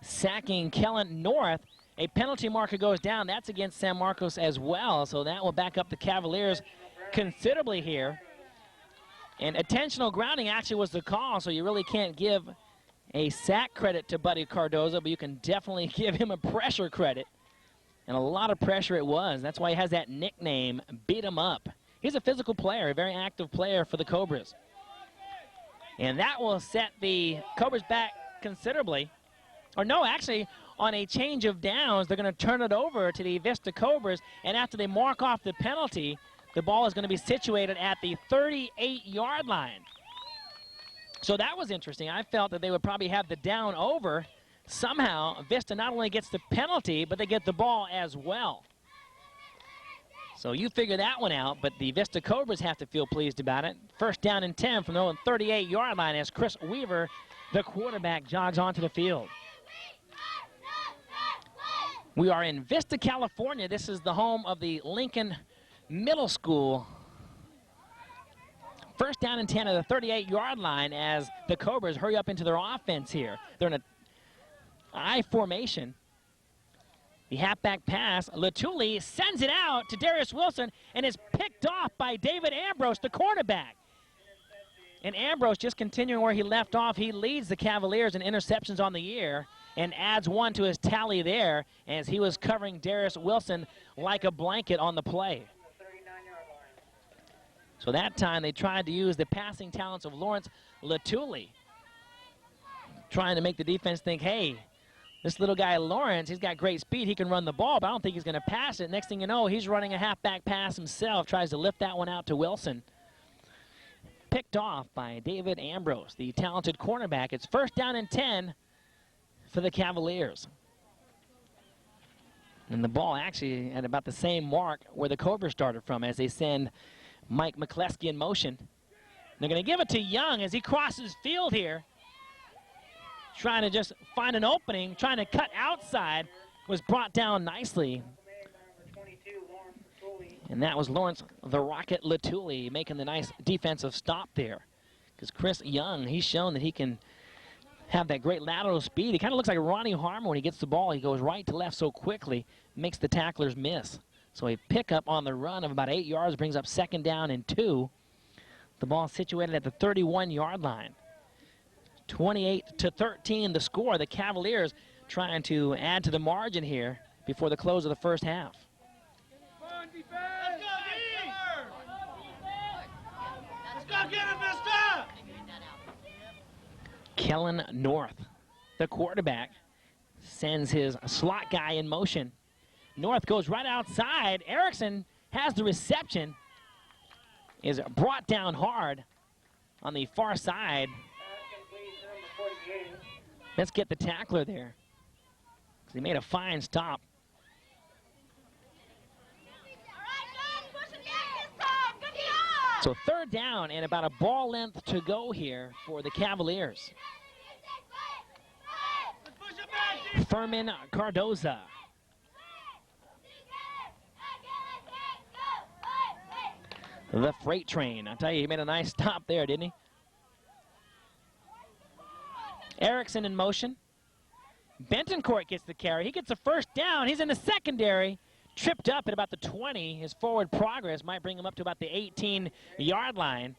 sacking Kellen North. A penalty marker goes down. That's against San Marcos as well, so that will back up the Cavaliers considerably here. And intentional grounding actually was the call, so you really can't give a sack credit to Buddy Cardoza, but you can definitely give him a pressure credit. And a lot of pressure it was. That's why he has that nickname, Beat 'em Up. He's a physical player, a very active player for the Cobras. And that will set the Cobras back considerably. Or no, actually, on a change of downs, they're going to turn it over to the Vista Cobras, and after they mark off the penalty, the ball is going to be situated at the 38-yard line. So that was interesting. I felt that they would probably have the down over. Somehow, Vista not only gets the penalty, but they get the ball as well. So you figure that one out, but the Vista Cobras have to feel pleased about it. 1st down and 10 from their own 38-yard line as Chris Weaver, the quarterback, jogs onto the field. We are in Vista, California. This is the home of the Lincoln Middle School. 1st down and 10 at the 38-yard line as the Cobras hurry up into their offense here. They're in a I formation. The halfback pass, Latuli sends it out to Darius Wilson and is picked off by David Ambrose, the cornerback. And Ambrose just continuing where he left off. He leads the Cavaliers in interceptions on the year. and adds one to his tally there as he was covering Darius Wilson like a blanket on the play. So that time they tried to use the passing talents of Lawrence Latuli, trying to make the defense think, hey, this little guy Lawrence, he's got great speed, he can run the ball, but I don't think he's going to pass it. Next thing you know, he's running a halfback pass himself, tries to lift that one out to Wilson. Picked off by David Ambrose, the talented cornerback. It's first down and 10 for the Cavaliers. And the ball actually at about the same mark where the Cobras started from as they send Mike McCleskey in motion. They're going to give it to Young as he crosses field here. Trying to just find an opening, trying to cut outside, was brought down nicely. And that was Lawrence the Rocket Latuli making the nice defensive stop there. Because Chris Young, he's shown that he can have that great lateral speed. He kind of looks like Ronnie Harmon when he gets the ball. He goes right to left so quickly, makes the tacklers miss. So a pickup on the run of about 8 yards brings up second down and 2. The ball situated at the 31-yard line. 28-13 the score. The Cavaliers trying to add to the margin here before the close of the first half. Let's go get it, Vista! Kellen North, the quarterback, sends his slot guy in motion. North goes right outside. Erickson has the reception, is brought down hard on the far side. Let's get the tackler there. He made a fine stop. So third down and about a ball length to go here for the Cavaliers. Furman Cardoza. The freight train. I tell you, he made a nice stop there, didn't he? Erickson in motion. Bentoncourt gets the carry. He gets a first down. He's in the secondary. Tripped up at about the 20. His forward progress might bring him up to about the 18-yard line.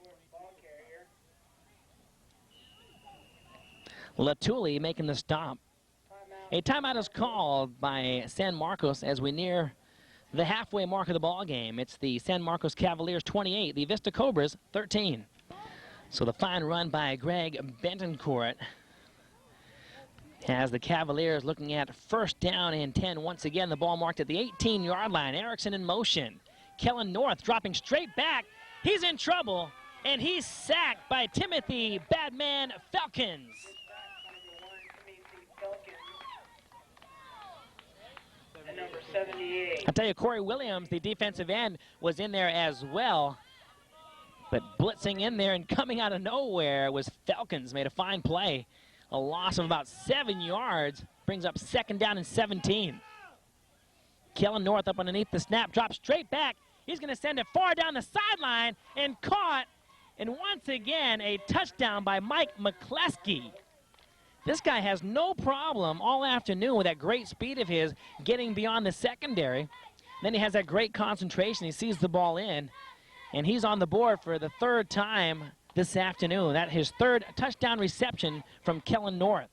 Latuli making the stop. A timeout is called by San Marcos as we near the halfway mark of the ball game. It's the San Marcos Cavaliers 28, the Vista Cobras 13. So the fine run by Greg Bentoncourt has the Cavaliers looking at first down and 10. Once again, the ball marked at the 18-yard line. Erickson in motion. Kellen North dropping straight back. He's in trouble, and he's sacked by Timothy Badman Falcons. And number 78. I tell you, Corey Williams, the defensive end, was in there as well. But blitzing in there and coming out of nowhere was Falcons. Made a fine play. A loss of about 7 yards brings up second down and 17. Kellen North up underneath the snap, drops straight back. He's going to send it far down the sideline and caught. And once again, a touchdown by Mike McCleskey. This guy has no problem all afternoon with that great speed of his getting beyond the secondary. Then he has that great concentration. He sees the ball in, and he's on the board for the third time this afternoon. That his third touchdown reception from Kellen North.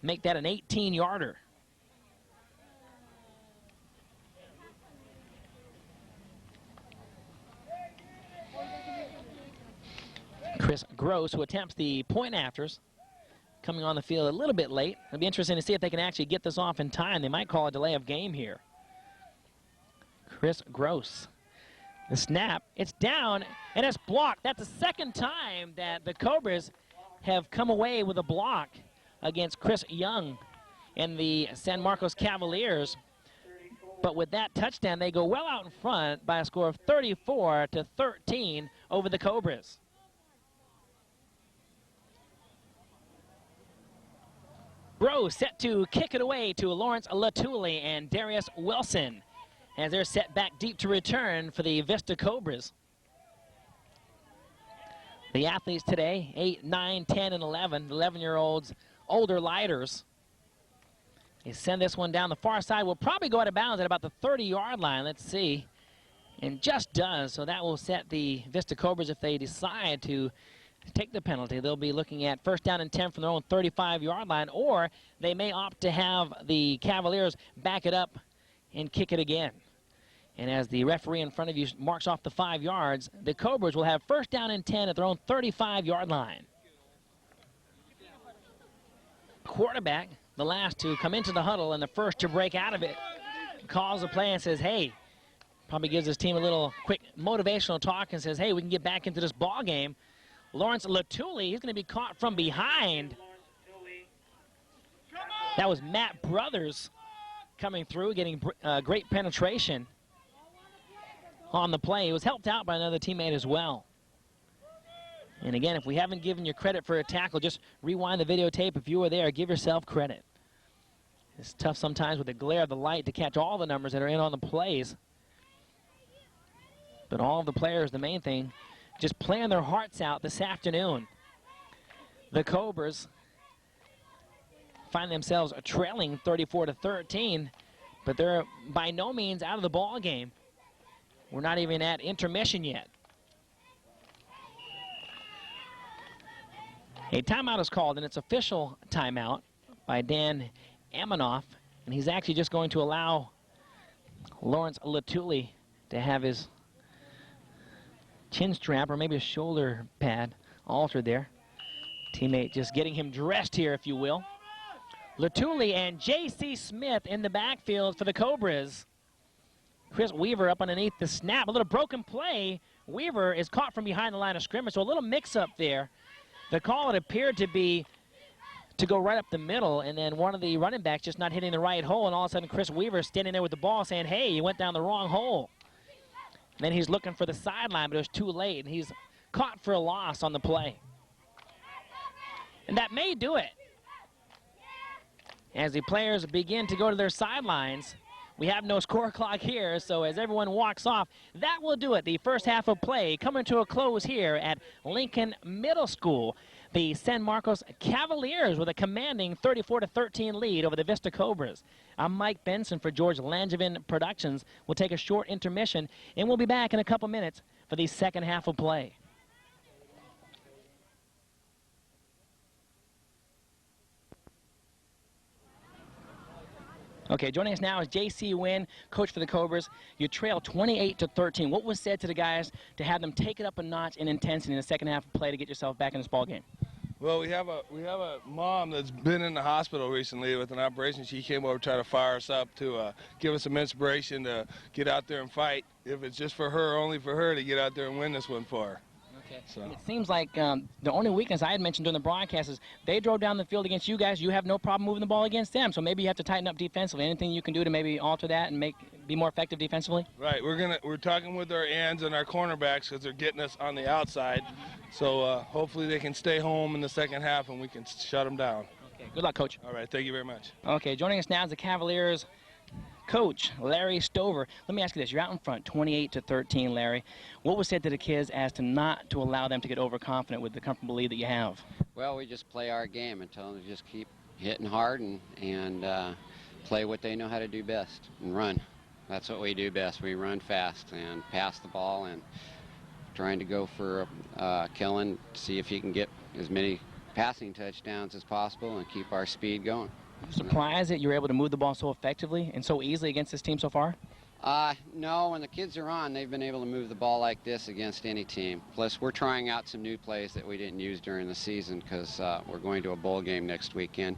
Make that an 18-yarder. Chris Gross, who attempts the point afters, coming on the field a little bit late. It'll be interesting to see if they can actually get this off in time. They might call a delay of game here. Chris Gross. The snap, it's down, and it's blocked. That's the second time that the Cobras have come away with a block against Chris Young and the San Marcos Cavaliers. But with that touchdown, they go well out in front by a score of 34-13 over the Cobras. Bro set to kick it away to Lawrence Latuli and Darius Wilson as they're set back deep to return for the Vista Cobras. The athletes today, 8, 9, 10, and 11, 11-year-olds, older lighters. They send this one down the far side. Will probably go out of bounds at about the 30-yard line. Let's see. And just does. So that will set the Vista Cobras, if they decide to take the penalty, they'll be looking at 1st down and 10 from their own 35-yard line, or they may opt to have the Cavaliers back it up and kick it again. And as the referee in front of you marks off the 5 yards, the Cobras will have 1st down and 10 at their own 35-yard line. Quarterback, the last to come into the huddle and the first to break out of it, calls the play and says, hey, probably gives his team a little quick motivational talk and says, hey, we can get back into this ball game. Lawrence Latuli, he's going to be caught from behind. That was Matt Brothers coming through, getting great penetration on the play. He was helped out by another teammate as well. And again, if we haven't given you credit for a tackle, just rewind the videotape. If you were there, give yourself credit. It's tough sometimes with the glare of the light to catch all the numbers that are in on the plays. But all of the players, the main thing, just playing their hearts out this afternoon. The Cobras find themselves trailing 34-13, but they're by no means out of the ball game. We're not even at intermission yet. A timeout is called, and it's official timeout by Dan Amanoff, and he's actually just going to allow Lawrence Latuli to have his chin strap or maybe a shoulder pad altered there. Teammate just getting him dressed here, if you will. Latuli and J.C. Smith in the backfield for the Cobras. Chris Weaver up underneath the snap. A little broken play. Weaver is caught from behind the line of scrimmage, so a little mix-up there. The call, it appeared to be to go right up the middle, and then one of the running backs just not hitting the right hole, and all of a sudden Chris Weaver standing there with the ball saying, hey, you went down the wrong hole. And then he's looking for the sideline, but it was too late, and he's caught for a loss on the play. And that may do it. As the players begin to go to their sidelines, we have no score clock here, so as everyone walks off, that will do it. The first half of play coming to a close here at Lincoln Middle School. The San Marcos Cavaliers with a commanding 34-13 lead over the Vista Cobras. I'm Mike Benson for George Langevin Productions. We'll take a short intermission, and we'll be back in a couple minutes for the second half of play. Okay, joining us now is J.C. Wynn, coach for the Cobras. You trail 28-13. What was said to the guys to have them take it up a notch in intensity in the second half of play to get yourself back in this ball game? Well, we have a mom that's been in the hospital recently with an operation. She came over to try to fire us up to give us some inspiration to get out there and fight. If it's just for her, only for her, to get out there and win this one for her. Okay. So. It seems like the only weakness I had mentioned during the broadcast is they drove down the field against you guys. You have no problem moving the ball against them, so maybe you have to tighten up defensively. Anything you can do to maybe alter that and be more effective defensively? Right. We're talking with our ends and our cornerbacks because they're getting us on the outside. So hopefully they can stay home in the second half and we can shut them down. Okay. Good luck, Coach. All right. Thank you very much. Okay. Joining us now is the Cavaliers coach, Larry Stover. Let me ask you this. You're out in front, 28-13, Larry. What was said to the kids as to not to allow them to get overconfident with the comfortable lead that you have? Well, we just play our game and tell them to just keep hitting hard and play what they know how to do best and run. That's what we do best. We run fast and pass the ball and trying to go for Kellen, see if he can get as many passing touchdowns as possible and keep our speed going. Surprised that you're able to move the ball so effectively and so easily against this team so far? No, when the kids are on, they've been able to move the ball like this against any team. Plus, we're trying out some new plays that we didn't use during the season because we're going to a bowl game next weekend.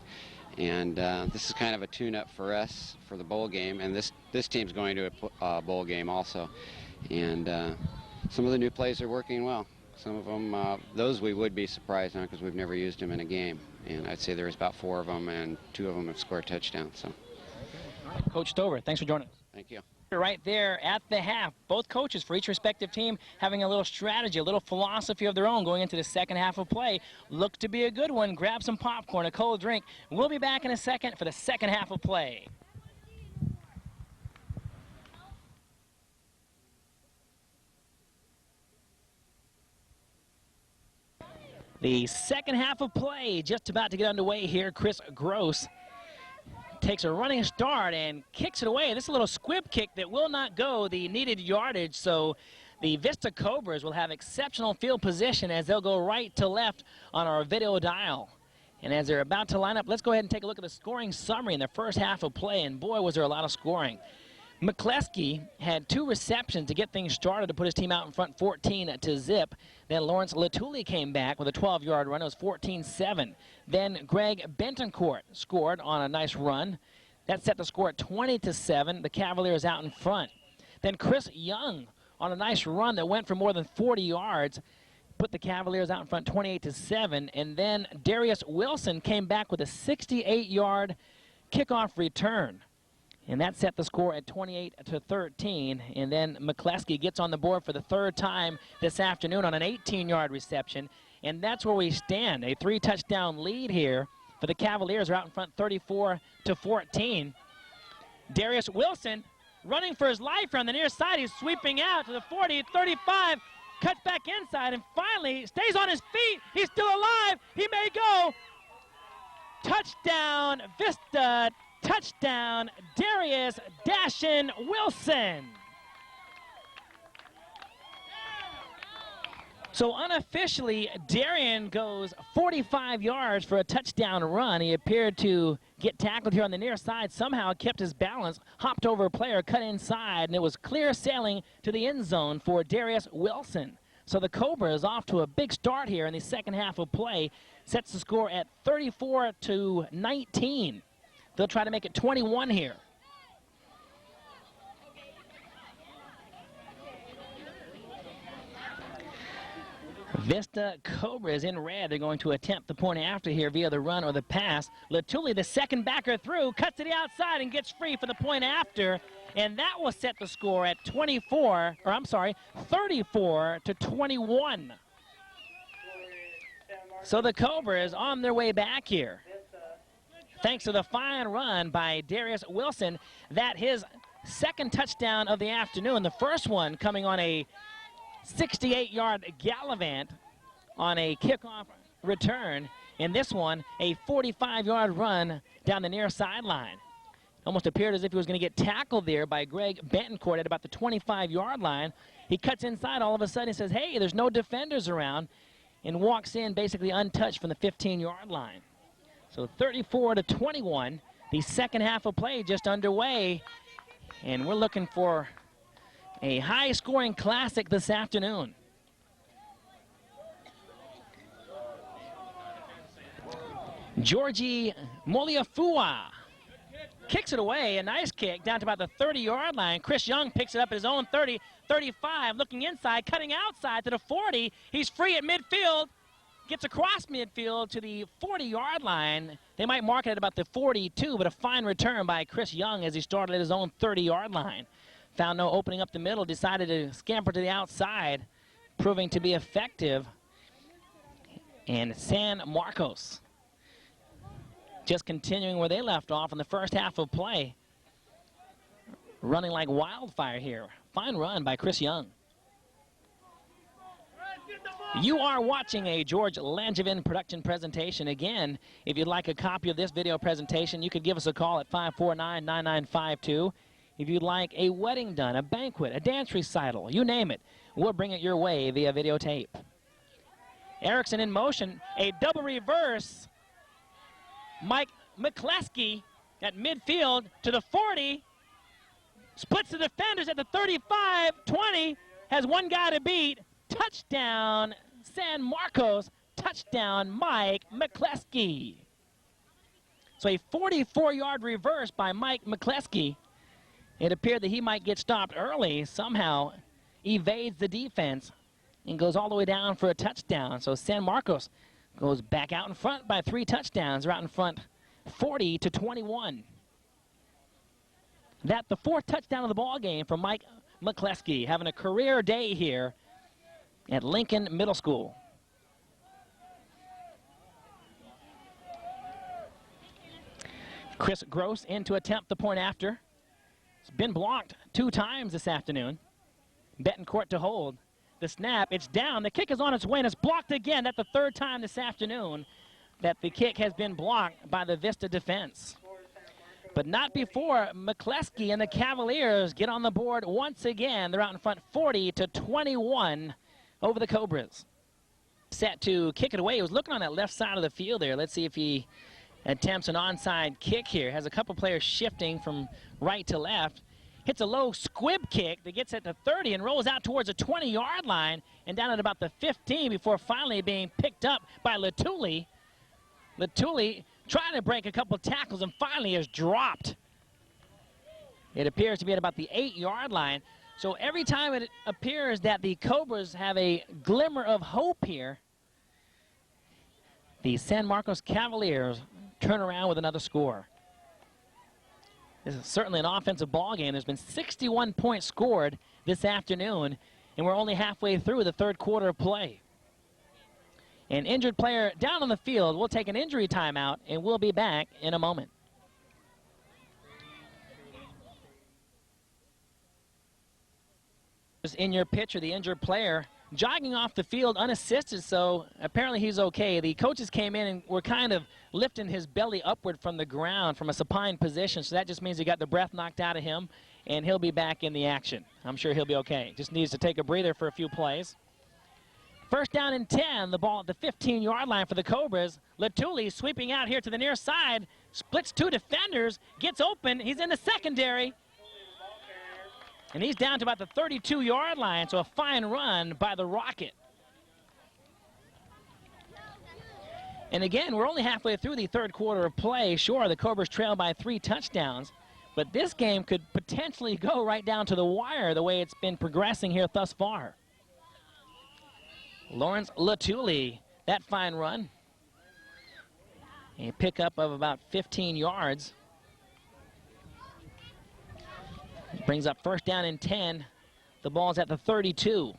And this is kind of a tune-up for us for the bowl game. And this team's going to a bowl game also. And some of the new plays are working well. Some of them, those we would be surprised on because we've never used them in a game. And I'd say there's about 4 of them, and 2 of them have scored touchdowns. So. Coach Stover, thanks for joining us. Thank you. Right there at the half, both coaches for each respective team having a little strategy, a little philosophy of their own going into the second half of play. Look to be a good one. Grab some popcorn, a cold drink. We'll be back in a second for the second half of play. The second half of play just about to get underway here. Chris Gross takes a running start and kicks it away. This is a little squib kick that will not go the needed yardage, so The Vista Cobras will have exceptional field position as they'll go right to left on our video dial. And as they're about to line up, let's go ahead and take a look at the scoring summary in the first half of play, and boy, was there a lot of scoring. McCleskey had 2 receptions to get things started to put his team out in front 14-0. Then Lawrence Latuli came back with a 12-yard run. It was 14-7. Then Greg Bentoncourt scored on a nice run. That set the score at 20-7. The Cavaliers out in front. Then Chris Young on a nice run that went for more than 40 yards, put the Cavaliers out in front 28-7. And then Darius Wilson came back with a 68-yard kickoff return. And that set the score at 28-13. And then McCleskey gets on the board for the 3rd time this afternoon on an 18-yard reception. And that's where we stand. A 3-touchdown lead here for the Cavaliers. Are out in front 34-14. Darius Wilson running for his life on the near side. He's sweeping out to the 40, 35, cuts back inside, and finally stays on his feet. He's still alive. He may go. Touchdown, Vista. Touchdown, Darius Dashin Wilson. So unofficially, Darian goes 45 yards for a touchdown run. He appeared to get tackled here on the near side, somehow kept his balance, hopped over a player, cut inside, and it was clear sailing to the end zone for Darius Wilson. So the Cobras off to a big start here in the second half of play, sets the score at 34-19. They'll try to make it 21 here. Vista Cobras in red. They're going to attempt the point after here via the run or the pass. Latuli, the second backer through, cuts to the outside and gets free for the point after. And that will set the score at 34-21. So the Cobras on their way back here. Thanks to the fine run by Darius Wilson, that his second touchdown of the afternoon. The first one coming on a 68-yard gallivant on a kickoff return. And this one, a 45-yard run down the near sideline. Almost appeared as if he was going to get tackled there by Greg Bentoncourt at about the 25-yard line. He cuts inside. All of a sudden he says, hey, there's no defenders around, and walks in basically untouched from the 15-yard line. So 34-21, the second half of play just underway, and we're looking for a high-scoring classic this afternoon. Georgie Moliafua kicks it away, a nice kick down to about the 30-yard line. Chris Young picks it up at his own 30, 35, looking inside, cutting outside to the 40. He's free at midfield. Gets across midfield to the 40-yard line. They might mark it at about the 42, but a fine return by Chris Young as he started at his own 30-yard line. Found no opening up the middle, decided to scamper to the outside, proving to be effective. And San Marcos just continuing where they left off in the first half of play. Running like wildfire here. Fine run by Chris Young. You are watching a George Langevin production presentation. Again, if you'd like a copy of this video presentation, you could give us a call at 549-9952. If you'd like a wedding done, a banquet, a dance recital, you name it, we'll bring it your way via videotape. Erickson in motion, a double reverse. Mike McCleskey at midfield to the 40. Splits the defenders at the 35, 20, has one guy to beat. Touchdown, San Marcos. Touchdown, Mike McCleskey. So a 44-yard reverse by Mike McCleskey. It appeared that he might get stopped early, somehow evades the defense and goes all the way down for a touchdown. So San Marcos goes back out in front by 3 touchdowns. They're out in front 40-21. That the 4th touchdown of the ball game for Mike McCleskey, having a career day here at Lincoln Middle School. Chris Gross in to attempt the point after. It's been blocked 2 times this afternoon. Bettencourt to hold. The snap, it's down. The kick is on its way, and it's blocked again. That's the 3rd time this afternoon that the kick has been blocked by the Vista defense. But not before McCleskey and the Cavaliers get on the board once again. They're out in front 40-21 over the Cobras. Set to kick it away. He was looking on that left side of the field there. Let's see if he attempts an onside kick here. Has a couple players shifting from right to left. Hits a low squib kick that gets at the 30 and rolls out towards the 20-yard line and down at about the 15 before finally being picked up by Latuli. Latuli trying to break a couple tackles and finally is dropped. It appears to be at about the 8-yard line. So every time it appears that the Cobras have a glimmer of hope here, the San Marcos Cavaliers turn around with another score. This is certainly an offensive ball game. There's been 61 points scored this afternoon, and we're only halfway through the third quarter of play. An injured player down on the field. We'll take an injury timeout, and we'll be back in a moment. In your picture, the injured player jogging off the field unassisted, so apparently he's okay. The coaches came in and were kind of lifting his belly upward from the ground from a supine position, so that just means he got the breath knocked out of him, and he'll be back in the action. I'm sure he'll be okay. Just needs to take a breather for a few plays. First down and 10, the ball at the 15-yard line for the Cobras. Latuli sweeping out here to the near side, splits two defenders, gets open. He's in the secondary. And he's down to about the 32-yard line, so a fine run by the Rocket. And again, we're only halfway through the third quarter of play. Sure, the Cobras trail by 3 touchdowns, but this game could potentially go right down to the wire the way it's been progressing here thus far. Lawrence Latuli, that fine run. A pickup of about 15 yards. Brings up first down and 10. The ball's at the 32.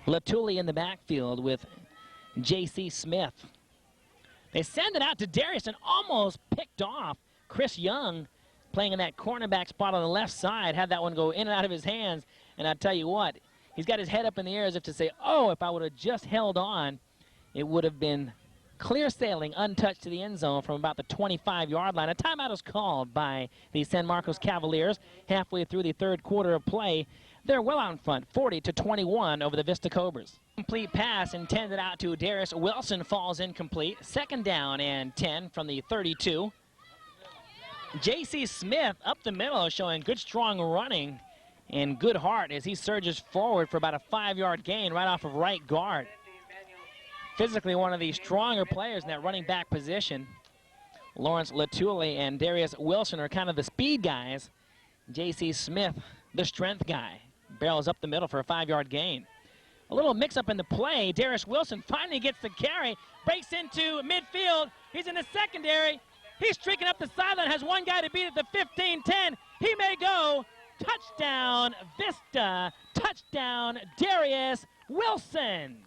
Latuli in the backfield with J.C. Smith. They send it out to Darius and almost picked off. Chris Young playing in that cornerback spot on the left side. Had that one go in and out of his hands. And I tell you what, he's got his head up in the air as if to say, oh, if I would have just held on, it would have been clear sailing, untouched to the end zone from about the 25-yard line. A timeout is called by the San Marcos Cavaliers halfway through the third quarter of play. They're well out in front, 40-21 over the Vista Cobras. Complete pass intended out to Darius Wilson falls incomplete. Second down and 10 from the 32. J.C. Smith up the middle showing good strong running and good heart as he surges forward for about a 5-yard gain right off of right guard. Physically one of the stronger players in that running back position. Lawrence Latuli and Darius Wilson are kind of the speed guys. J.C. Smith, the strength guy. Barrels up the middle for a 5-yard gain. A little mix-up in the play. Darius Wilson finally gets the carry, breaks into midfield. He's in the secondary. He's streaking up the sideline, has one guy to beat at the 15-10. He may go. Touchdown, Vista. Touchdown, Darius Wilson.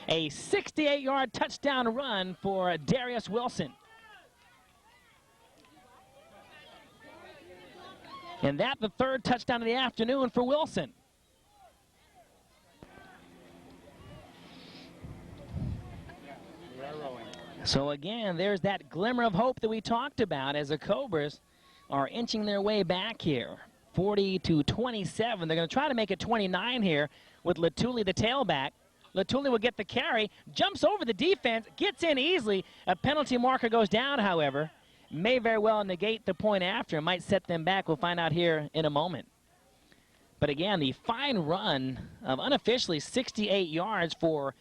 A 68-yard touchdown run for Darius Wilson. And that the third touchdown of the afternoon for Wilson. So again, there's that glimmer of hope that we talked about as the Cobras are inching their way back here. 40-27. They're going to try to make it 29 here with Latuli, the tailback. Latuli will get the carry, jumps over the defense, gets in easily. A penalty marker goes down, however. May very well negate the point after. Might set them back. We'll find out here in a moment. But again, the fine run of unofficially 68 yards for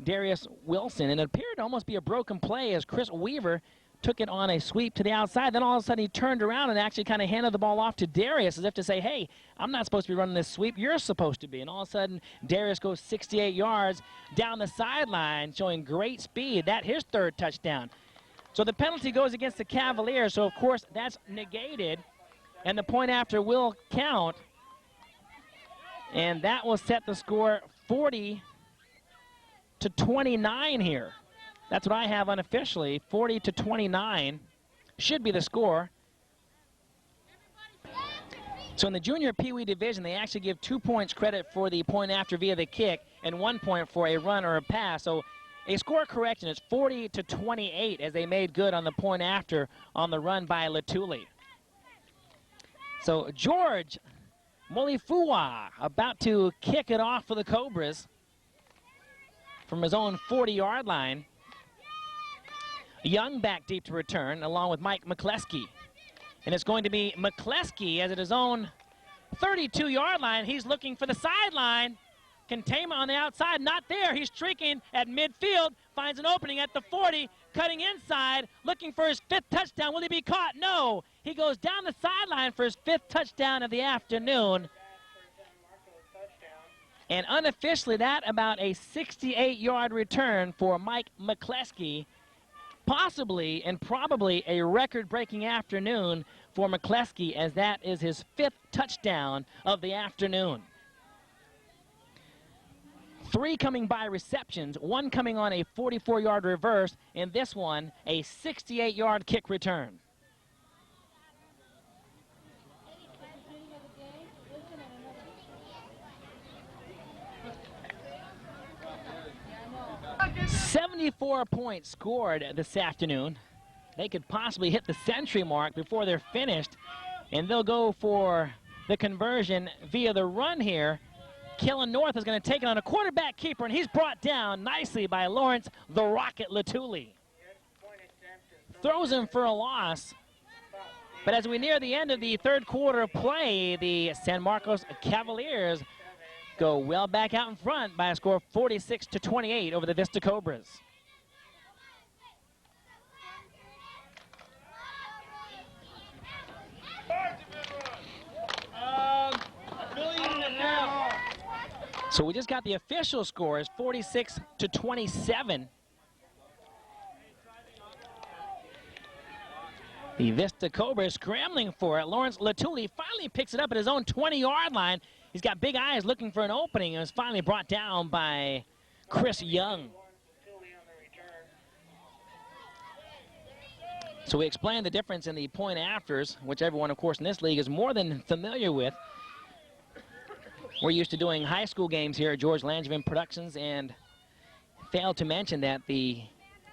Darius Wilson. And it appeared to almost be a broken play as Chris Weaver took it on a sweep to the outside. Then all of a sudden he turned around and actually kind of handed the ball off to Darius as if to say, hey, I'm not supposed to be running this sweep. You're supposed to be. And all of a sudden Darius goes 68 yards down the sideline, showing great speed. That his third touchdown. So the penalty goes against the Cavaliers. So, of course, that's negated. And the point after will count. And that will set the score 40-29 here. That's what I have unofficially. 40-29 should be the score. So in the junior Pee Wee division, they actually give 2 points credit for the point after via the kick and 1 point for a run or a pass. So a score correction. It's 40-28 as they made good on the point after on the run by Latuli. So George Molifua about to kick it off for the Cobras from his own 40-yard line. Young back deep to return along with Mike McCleskey. And it's going to be McCleskey as at his own 32-yard line. He's looking for the sideline. Containment on the outside, not there. He's streaking at midfield, finds an opening at the 40, cutting inside, looking for his 5th touchdown. Will he be caught? No. He goes down the sideline for his 5th touchdown of the afternoon. And unofficially, that about a 68-yard return for Mike McCleskey. Possibly and probably a record-breaking afternoon for McCleskey, as that is his 5th touchdown of the afternoon. 3 coming by receptions, 1 coming on a 44-yard reverse, and this one a 68-yard kick return. "74 points scored this afternoon. They could possibly hit the century mark before they're finished, and they'll go for the conversion via the run here. Kellen North is going to take it on a quarterback keeper, and he's brought down nicely by Lawrence the Rocket Latuli. Throws him for a loss. But as we near the end of the 3rd quarter of play, the San Marcos Cavaliers go well back out in front by a score of 46-28 over the Vista Cobras. So we just got the official scores, 46-27. The Vista Cobras scrambling for it. Lawrence Latuli finally picks it up at his own 20-yard line. He's got big eyes looking for an opening, and was finally brought down by Chris Young. So we explained the difference in the point afters, which everyone, of course, in this league is more than familiar with. We're used to doing high school games here at George Langevin Productions, and failed to mention that the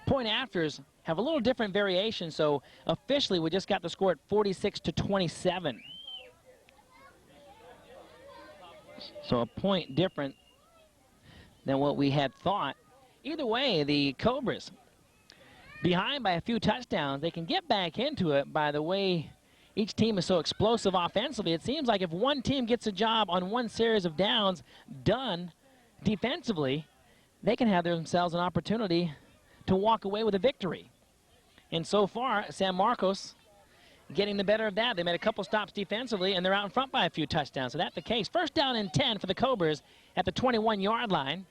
point afters have a little different variation. So officially, we just got the score at 46-27. So a point different than what we had thought. Either way, the Cobras, behind by a few touchdowns, they can get back into it by the way each team is so explosive offensively. It seems like if one team gets a job on one series of downs done defensively, they can have themselves an opportunity to walk away with a victory. And so far, San Marcos getting the better of that. They made a couple stops defensively, and they're out in front by a few touchdowns. So that's the case. 1st down and 10 for the Cobras at the 21-yard line.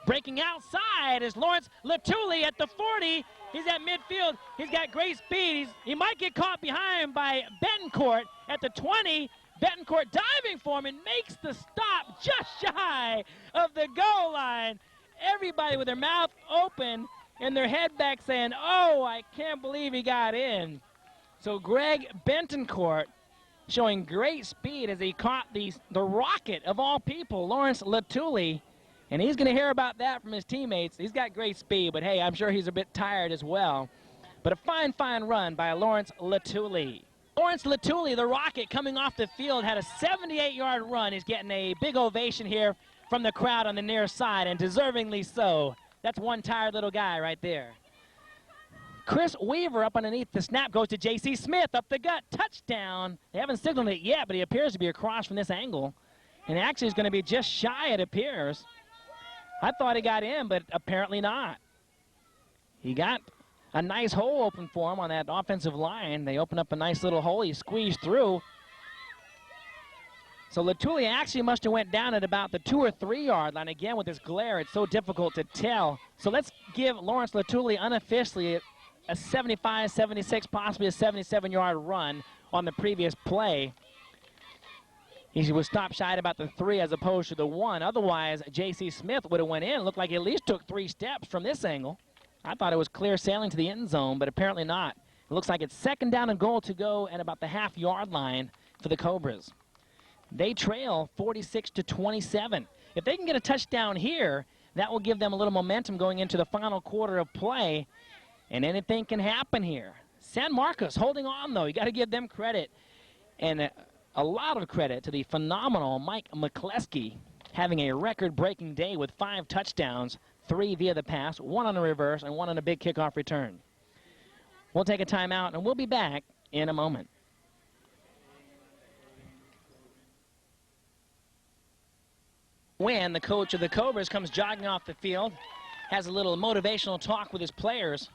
Breaking outside is Lawrence Latuli at the 40. He's at midfield. He's got great speed. He might get caught behind by Betancourt at the 20. Betancourt diving for him and makes the stop just shy of the goal line. Everybody with their mouth open and their head back saying, "Oh, I can't believe he got in." So Greg Betancourt showing great speed as he caught the rocket of all people, Lawrence Latuli. And he's going to hear about that from his teammates. He's got great speed, but hey, I'm sure he's a bit tired as well. But a fine, fine run by Lawrence Latuli. Lawrence Latuli, the Rocket, coming off the field, had a 78-yard run. He's getting a big ovation here from the crowd on the near side, and deservingly so. That's one tired little guy right there. Chris Weaver up underneath the snap goes to J.C. Smith up the gut. Touchdown. They haven't signaled it yet, but he appears to be across from this angle. And actually is going to be just shy, it appears. I thought he got in, but apparently not. He got a nice hole open for him on that offensive line. They opened up a nice little hole. He squeezed through. So Latuli actually must have went down at about the 2 or 3 yard line. Again, with this glare, it's so difficult to tell. So let's give Lawrence Latuli unofficially a 75, 76, possibly a 77-yard run on the previous play. He was stopped shy at about the 3 as opposed to the 1. Otherwise, J.C. Smith would have went in. It looked like he at least took 3 steps from this angle. I thought it was clear sailing to the end zone, but apparently not. It looks like it's 2nd down and goal to go at about the half-yard line for the Cobras. They trail 46-27. If they can get a touchdown here, That will give them a little momentum going into the final quarter of play, and anything can happen here. San Marcos holding on, though. You got to give them credit, and a lot of credit to the phenomenal Mike McCleskey, having a record-breaking day with 5 touchdowns, 3 via the pass, 1 on a reverse, and 1 on a big kickoff return. We'll take a timeout, and we'll be back in a moment. When the coach of the Cobras comes jogging off the field, has a little motivational talk with his players.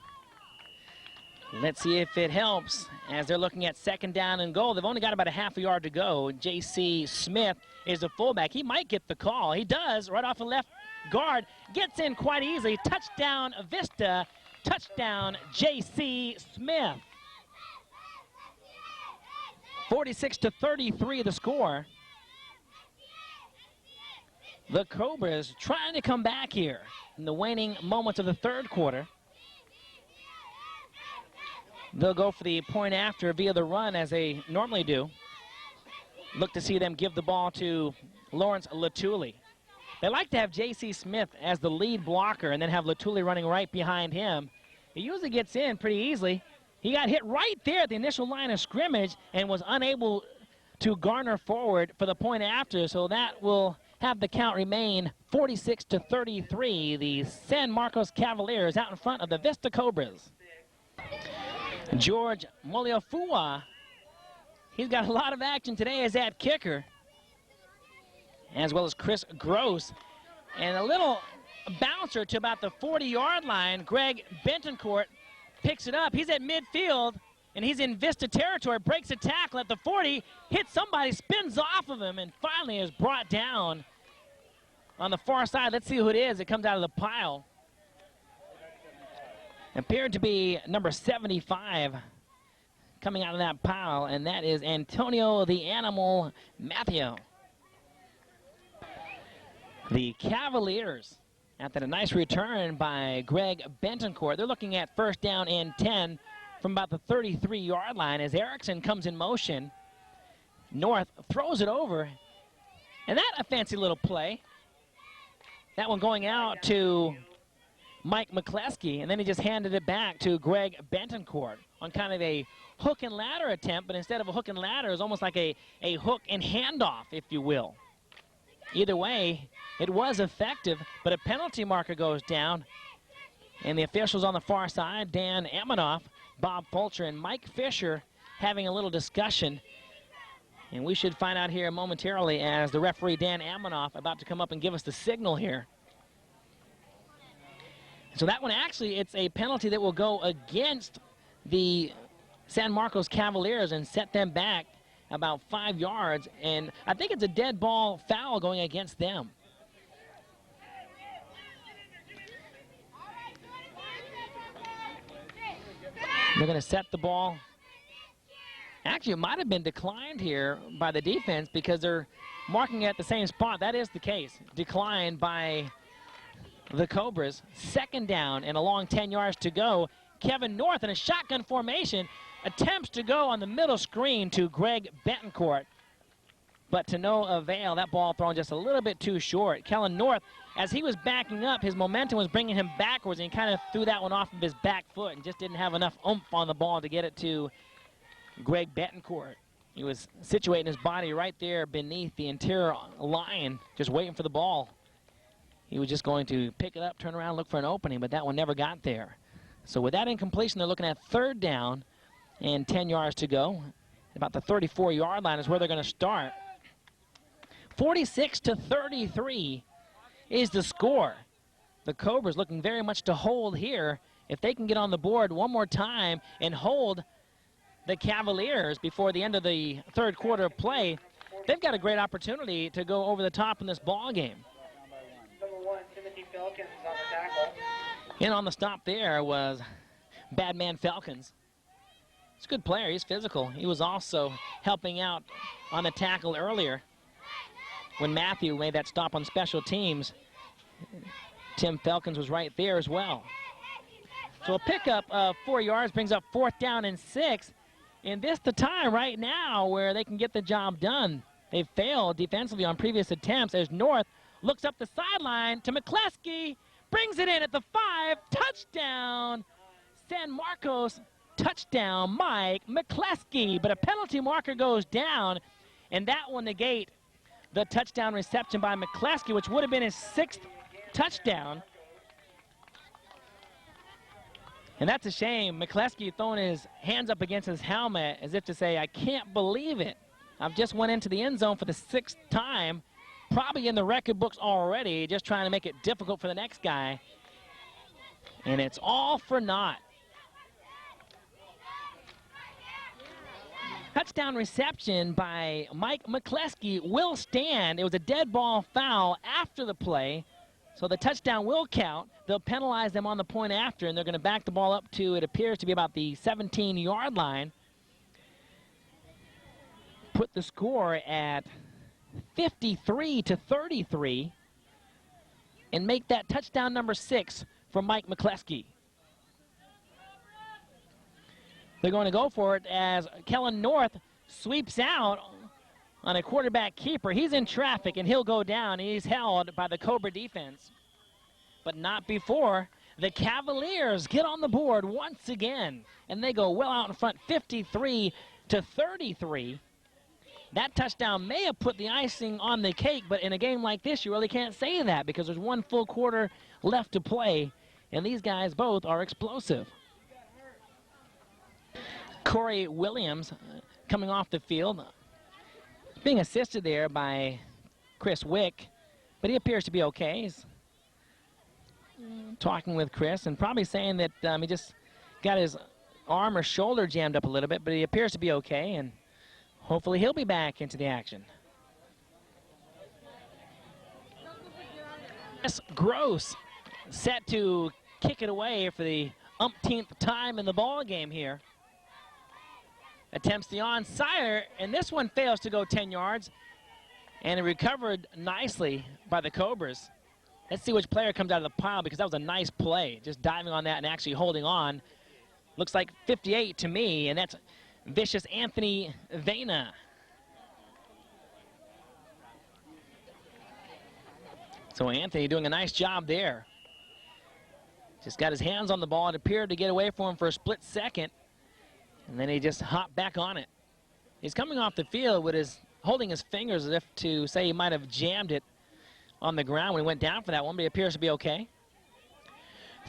Let's see if it helps as they're looking at 2nd down and goal. They've only got about a half a yard to go. J.C. Smith is the fullback. He might get the call. He does, right off the left guard. Gets in quite easily. Touchdown, Vista. Touchdown, J.C. Smith. 46-33 the score. The Cobras trying to come back here in the waning moments of the 3rd quarter. They'll go for the point after via the run as they normally do. Look to see them give the ball to Lawrence Latuli. They like to have J.C. Smith as the lead blocker and then have Latuli running right behind him. He usually gets in pretty easily. He got hit right there at the initial line of scrimmage and was unable to garner forward for the point after, so that will have the count remain 46-33. The San Marcos Cavaliers out in front of the Vista Cobras. George Moliafua, he's got a lot of action today as that kicker, as well as Chris Gross. And a little bouncer to about the 40-yard line. Greg Bentoncourt picks it up. He's at midfield, and he's in Vista territory, breaks a tackle at the 40, hits somebody, spins off of him, and finally is brought down on the far side. Let's see who it is. It comes out of the pile. Appeared to be number 75 coming out of that pile, and that is Antonio the Animal Matthew. The Cavaliers, after a nice return by Greg Bentoncourt, they're looking at 1st down and 10 from about the 33-yard line as Erickson comes in motion. North throws it over, and that a fancy little play. That one going out to Mike McCleskey, and then he just handed it back to Greg Bentoncourt on kind of a hook and ladder attempt, but instead of a hook and ladder, it's almost like a hook and handoff, if you will. Either way, it was effective, but a penalty marker goes down, and the officials on the far side, Dan Amanoff, Bob Fulcher, and Mike Fisher having a little discussion, and we should find out here momentarily as the referee, Dan Amanoff, about to come up and give us the signal here. So that one, actually, it's a penalty that will go against the San Marcos Cavaliers and set them back about 5 yards. And I think it's a dead ball foul going against them. They're going to set the ball. Actually, it might have been declined here by the defense because they're marking at the same spot. That is the case. Declined by the Cobras. 2nd down and a long 10 yards to go. Kevin North in a shotgun formation attempts to go on the middle screen to Greg Bentoncourt, but to no avail. That ball thrown just a little bit too short. Kellen North, as he was backing up, his momentum was bringing him backwards, and he kind of threw that one off of his back foot and just didn't have enough oomph on the ball to get it to Greg Bentoncourt. He was situating his body right there beneath the interior line, just waiting for the ball. He was just going to pick it up, turn around, look for an opening, but that one never got there. So with that incompletion, they're looking at 3rd down and 10 yards to go. About the 34-yard line is where they're going to start. 46-33 is the score. The Cobras looking very much to hold here. If they can get on the board one more time and hold the Cavaliers before the end of the 3rd quarter of play, they've got a great opportunity to go over the top in this ball game. On the tackle. In on the stop there was Badman Falcons. He's a good player. He's physical. He was also helping out on the tackle earlier when Matthew made that stop on special teams. Tim Falcons was right there as well. So a pickup of 4 yards brings up 4th down and 6. And this the time right now where they can get the job done. They've failed defensively on previous attempts as North looks up the sideline to McCleskey, brings it in at the 5, touchdown, San Marcos, touchdown, Mike McCleskey. But a penalty marker goes down, and that will negate the touchdown reception by McCleskey, which would have been his 6th touchdown. And that's a shame. McCleskey throwing his hands up against his helmet as if to say, I can't believe it. I've just went into the end zone for the 6th time, probably in the record books already, just trying to make it difficult for the next guy. And it's all for naught. Touchdown reception by Mike McCleskey will stand. It was a dead ball foul after the play, so the touchdown will count. They'll penalize them on the point after, and they're going to back the ball up to, it appears to be about the 17-yard line. Put the score at 53-33 and make that touchdown number 6 for Mike McCleskey. They're going to go for it as Kellen North sweeps out on a quarterback keeper. He's in traffic, and he'll go down. He's held by the Cobra defense, but not before the Cavaliers get on the board once again, and they go well out in front, 53-33. That touchdown may have put the icing on the cake, but in a game like this, you really can't say that because there's one full quarter left to play, and these guys both are explosive. Corey Williams coming off the field, being assisted there by Chris Wick, but he appears to be okay. He's talking with Chris and probably saying that he just got his arm or shoulder jammed up a little bit, but he appears to be okay, and hopefully he'll be back into the action. Gross set to kick it away for the umpteenth time in the ball game here. Attempts the onside, and this one fails to go 10 yards, and it recovered nicely by the Cobras. Let's see which player comes out of the pile, because that was a nice play, just diving on that and actually holding on. Looks like 58 to me, and that's Vicious Anthony Vena. So Anthony doing a nice job there. Just got his hands on the ball. It appeared to get away from him for a split second, and then he just hopped back on it. He's coming off the field with holding his fingers as if to say he might have jammed it on the ground when he went down for that one, but he appears to be okay.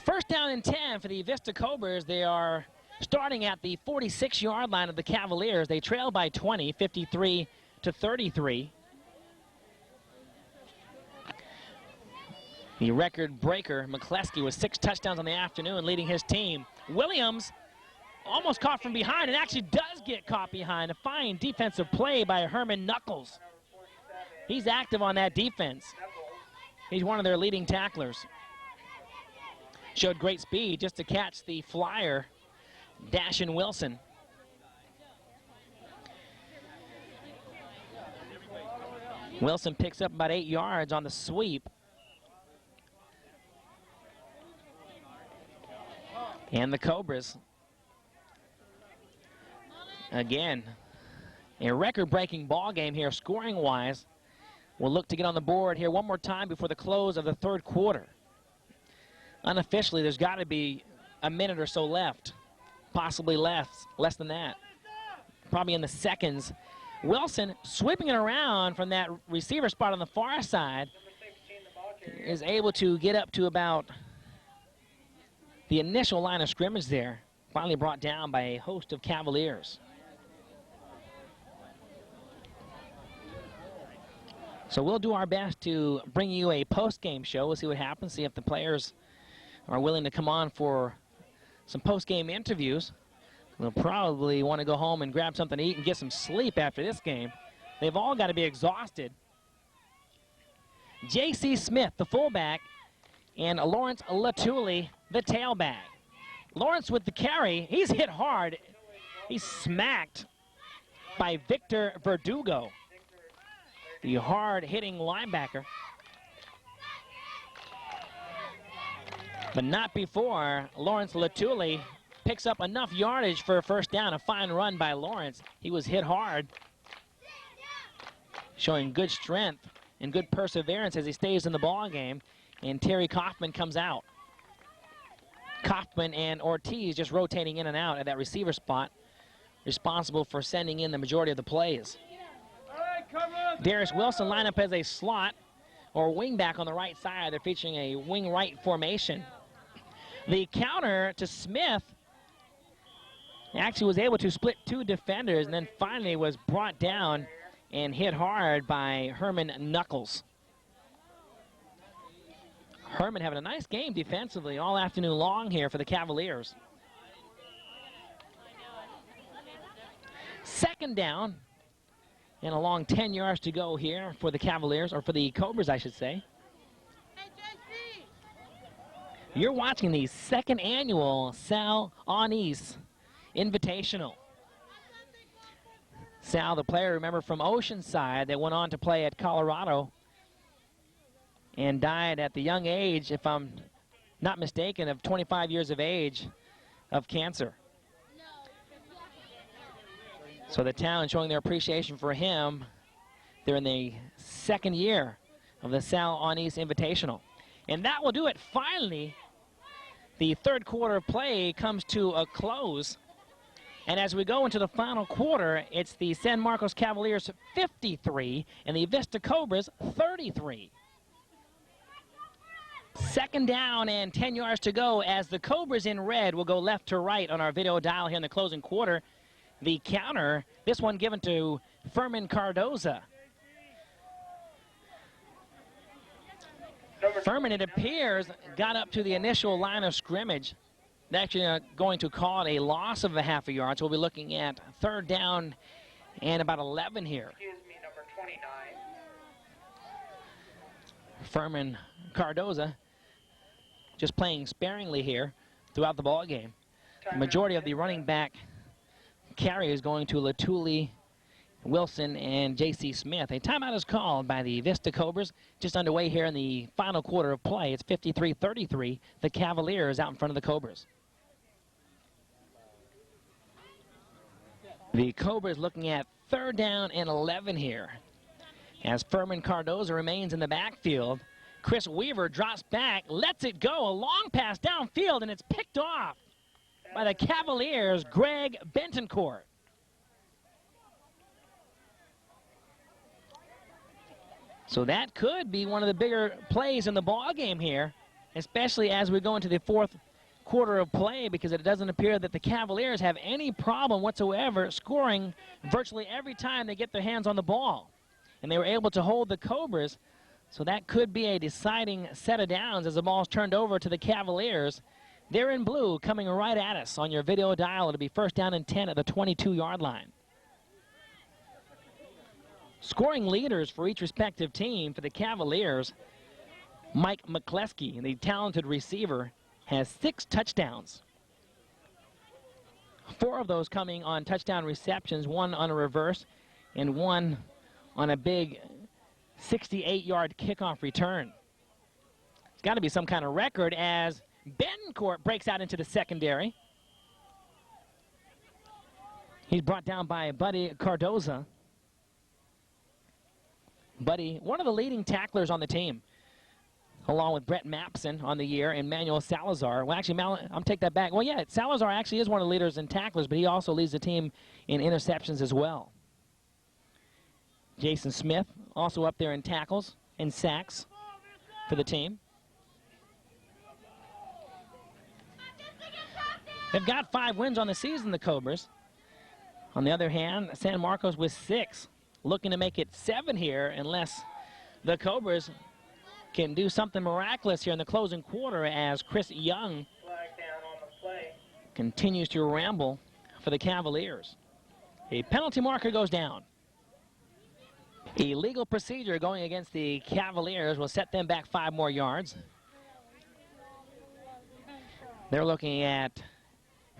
First down and 10 for the Vista Cobras. They are starting at the 46-yard line of the Cavaliers. They trail by 20, 53-33. The record breaker, McCleskey, with 6 touchdowns on the afternoon, leading his team. Williams almost caught from behind, and actually does get caught behind. A fine defensive play by Herman Knuckles. He's active on that defense. He's one of their leading tacklers. Showed great speed just to catch the flyer, Dashin Wilson. Wilson picks up about 8 yards on the sweep. And the Cobras, again, a record-breaking ball game here, scoring-wise. We'll look to get on the board here one more time before the close of the third quarter. Unofficially, there's got to be a minute or so left, possibly less than that. Probably in the seconds. Wilson sweeping it around from that receiver spot on the far side is able to get up to about the initial line of scrimmage there. Finally brought down by a host of Cavaliers. So we'll do our best to bring you a post-game show. We'll see what happens, see if the players are willing to come on for some post-game interviews. They'll probably want to go home and grab something to eat and get some sleep after this game. They've all got to be exhausted. J.C. Smith, the fullback, and Lawrence Latuli, the tailback. Lawrence with the carry. He's hit hard. He's smacked by Victor Verdugo, the hard-hitting linebacker. But not before Lawrence Latuli picks up enough yardage for a first down. A fine run by Lawrence. He was hit hard, showing good strength and good perseverance as he stays in the ball game. And Terry Kaufman comes out. Kaufman and Ortiz just rotating in and out at that receiver spot, responsible for sending in the majority of the plays. Darius Wilson line up as a slot or wing back on the right side. They're featuring a wing right formation. The counter to Smith actually was able to split two defenders and then finally was brought down and hit hard by Herman Knuckles. Herman having a nice game defensively all afternoon long here for the Cavaliers. Second down and a long 10 yards to go here for the Cavaliers, or for the Cobras, I should say. You're watching the second annual Sal Onís Invitational. Sal, the player, remember, from Oceanside that went on to play at Colorado and died at the young age, if I'm not mistaken, of 25 years of age of cancer. So the town showing their appreciation for him. They're in the second year of the Sal Onís Invitational. And that will do it. Finally, the third quarter of play comes to a close. And as we go into the final quarter, it's the San Marcos Cavaliers 53 and the Vista Cobras 33. Second down and 10 yards to go as the Cobras in red will go left to right on our video dial here in the closing quarter. The counter, this one given to Furman Cardoza. Furman, it appears, got up to the initial line of scrimmage. They're actually going to call it a loss of a half a yard, so we'll be looking at third down and about 11 here. Excuse me, number 29. Furman Cardoza just playing sparingly here throughout the ball game. The majority of the running back carry is going to Latuli, Wilson, and J.C. Smith. A timeout is called by the Vista Cobras. Just underway here in the final quarter of play. It's 53-33. The Cavaliers out in front of the Cobras. The Cobras looking at third down and 11 here. As Furman Cardoza remains in the backfield, Chris Weaver drops back, lets it go, a long pass downfield, and it's picked off by the Cavaliers' Greg Bentoncourt. So that could be one of the bigger plays in the ball game here, especially as we go into the fourth quarter of play, because it doesn't appear that the Cavaliers have any problem whatsoever scoring virtually every time they get their hands on the ball. And they were able to hold the Cobras, so that could be a deciding set of downs as the ball's turned over to the Cavaliers. They're in blue, coming right at us on your video dial. It'll be first down and 10 at the 22-yard line. Scoring leaders for each respective team. For the Cavaliers, Mike McCleskey, the talented receiver, has 6 touchdowns. 4 of those coming on touchdown receptions, 1 on a reverse and 1 on a big 68-yard kickoff return. It's got to be some kind of record as Bentoncourt breaks out into the secondary. He's brought down by Buddy Cardoza. Buddy, one of the leading tacklers on the team, along with Brett Mapson on the year and Manuel Salazar. Well, actually, I'm take that back. Well, yeah, Salazar actually is one of the leaders in tacklers, but he also leads the team in interceptions as well. Jason Smith also up there in tackles and sacks for the team. They've got 5 wins on the season, the Cobras. On the other hand, San Marcos with 6, looking to make it 7 here unless the Cobras can do something miraculous here in the closing quarter as Chris Young continues to ramble for the Cavaliers. A penalty marker goes down. Illegal procedure going against the Cavaliers will set them back 5 more yards. They're looking at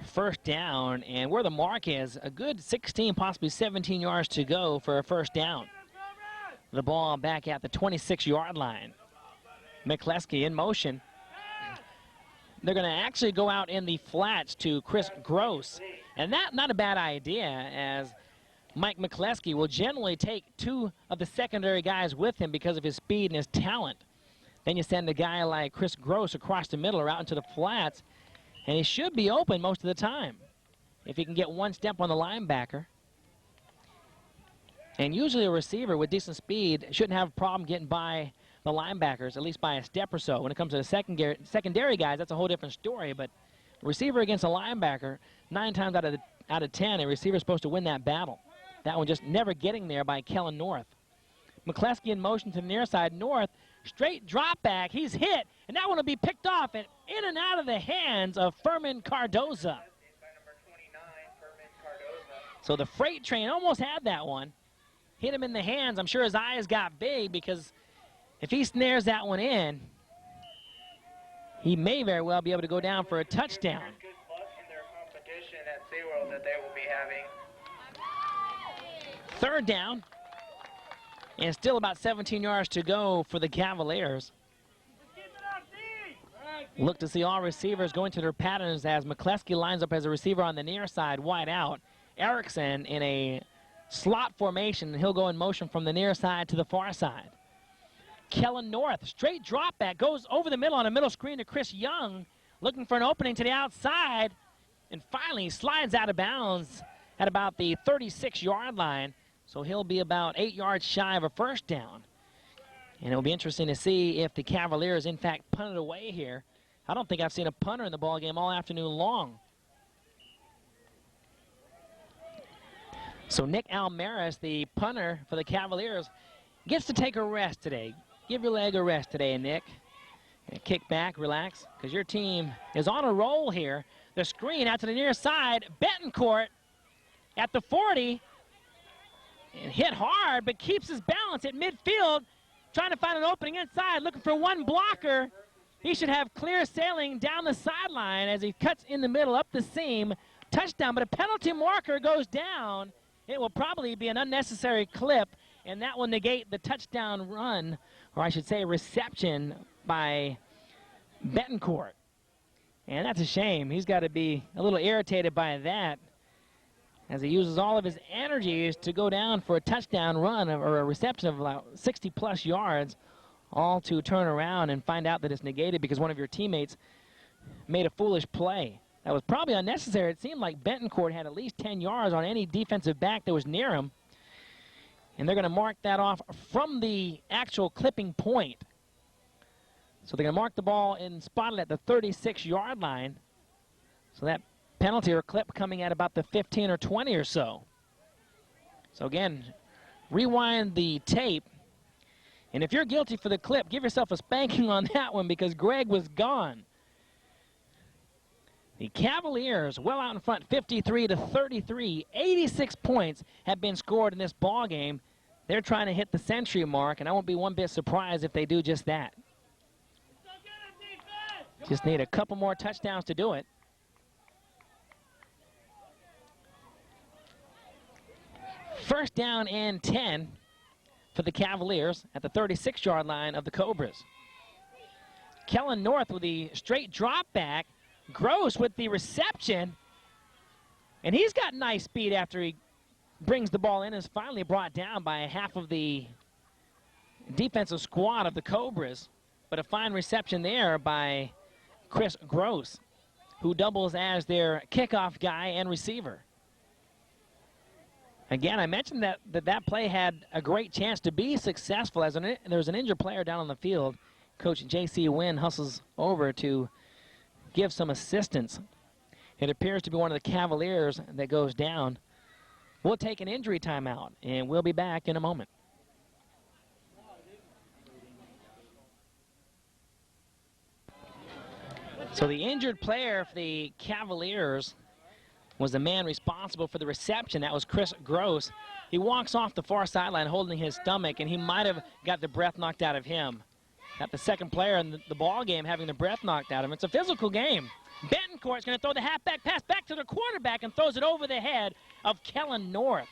first down, and where the mark is, a good 16, possibly 17 yards to go for a first down. The ball back at the 26-yard line. McCleskey in motion. They're going to actually go out in the flats to Chris Gross. And that, not a bad idea, as Mike McCleskey will generally take 2 of the secondary guys with him because of his speed and his talent. Then you send a guy like Chris Gross across the middle or out into the flats, and he should be open most of the time if he can get one step on the linebacker. And usually a receiver with decent speed shouldn't have a problem getting by the linebackers, at least by a step or so. When it comes to the secondary guys, that's a whole different story. But a receiver against a linebacker, 9 times out of 10, a receiver is supposed to win that battle. That one just never getting there by Kellen North. McCleskey in motion to the near side. North, straight drop back. He's hit, and that one will be picked off and in and out of the hands of Furman Cardoza. So the freight train almost had that one. Hit him in the hands. I'm sure his eyes got big because if he snares that one in, he may very well be able to go down for a touchdown. Good luck in their competition at SeaWorld that they will be having. 3rd down, and still about 17 yards to go for the Cavaliers. Look to see all receivers going to their patterns as McCleskey lines up as a receiver on the near side, wide out. Erickson in a slot formation, and he'll go in motion from the near side to the far side. Kellen North, straight drop back, goes over the middle on a middle screen to Chris Young, looking for an opening to the outside, and finally slides out of bounds at about the 36-yard line. So he'll be about 8 yards shy of a first down. And it'll be interesting to see if the Cavaliers, in fact, punted away here. I don't think I've seen a punter in the ballgame all afternoon long. So Nick Almaris, the punter for the Cavaliers, gets to take a rest today. Give your leg a rest today, Nick. And kick back, relax, because your team is on a roll here. The screen out to the near side. Betancourt at the 40. And hit hard, but keeps his balance at midfield, trying to find an opening inside, looking for one blocker. He should have clear sailing down the sideline as he cuts in the middle, up the seam. Touchdown, but a penalty marker goes down. It will probably be an unnecessary clip, and that will negate the touchdown run, or I should say reception by Betancourt. And that's a shame. He's got to be a little irritated by that, as he uses all of his energies to go down for a touchdown run or a reception of about 60-plus yards, all to turn around and find out that it's negated because one of your teammates made a foolish play. That was probably unnecessary. It seemed like Betancourt had at least 10 yards on any defensive back that was near him, and they're going to mark that off from the actual clipping point. So they're going to mark the ball and spot it at the 36-yard line. So that penalty or clip coming at about the 15 or 20 or so. So again, rewind the tape, and if you're guilty for the clip, give yourself a spanking on that one because Greg was gone. The Cavaliers well out in front, 53-33. 86 points have been scored in this ball game. They're trying to hit the century mark, and I won't be one bit surprised if they do just that. Just need a couple more touchdowns to do it. First down and 10 for the Cavaliers at the 36-yard line of the Cobras. Kellen North with the straight drop back. Gross with the reception. And he's got nice speed after he brings the ball in and is finally brought down by half of the defensive squad of the Cobras. But a fine reception there by Chris Gross, who doubles as their kickoff guy and receiver. Again, I mentioned that play had a great chance to be successful as there was an injured player down on the field. Coach J.C. Wynn hustles over to give some assistance. It appears to be one of the Cavaliers that goes down. We'll take an injury timeout, and we'll be back in a moment. So the injured player for the Cavaliers was the man responsible for the reception. That was Chris Gross. He walks off the far sideline holding his stomach, and he might have got the breath knocked out of him. Got the second player in the ball game having the breath knocked out of him. It's a physical game. Betancourt's going to throw the halfback pass back to the quarterback and throws it over the head of Kellen North.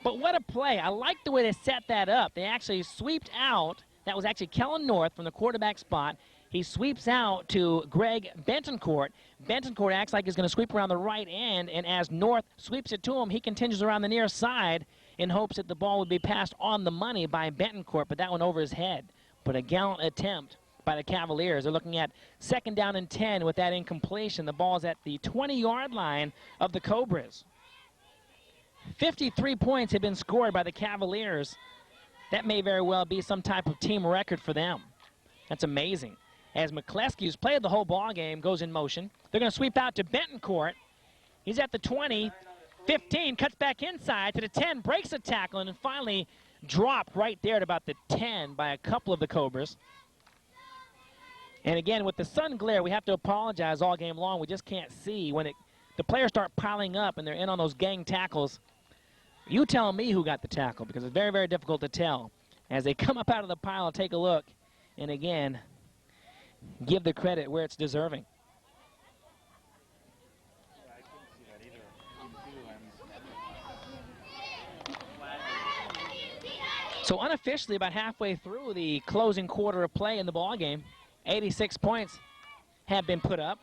But what a play. I like the way they set that up. They actually sweeped out. That was actually Kellen North from the quarterback spot. He sweeps out to Greg Bentoncourt. Bentoncourt acts like he's going to sweep around the right end, and as North sweeps it to him, he continues around the near side in hopes that the ball would be passed on the money by Bentoncourt, but that went over his head. But a gallant attempt by the Cavaliers. They're looking at 2nd down and 10 with that incompletion. The ball's at the 20-yard line of the Cobras. 53 points have been scored by the Cavaliers. That may very well be some type of team record for them. That's amazing. As McCleskey, who's played the whole ball game, goes in motion. They're going to sweep out to Bentoncourt. He's at the 20, 15, cuts back inside to the 10, breaks a tackle, and then finally dropped right there at about the 10 by a couple of the Cobras. And again, with the sun glare, we have to apologize all game long. We just can't see. When the players start piling up and they're in on those gang tackles, you tell me who got the tackle, because it's very, very difficult to tell. As they come up out of the pile, take a look, and again, give the credit where it's deserving. So unofficially, about halfway through the closing quarter of play in the ball game, 86 points have been put up.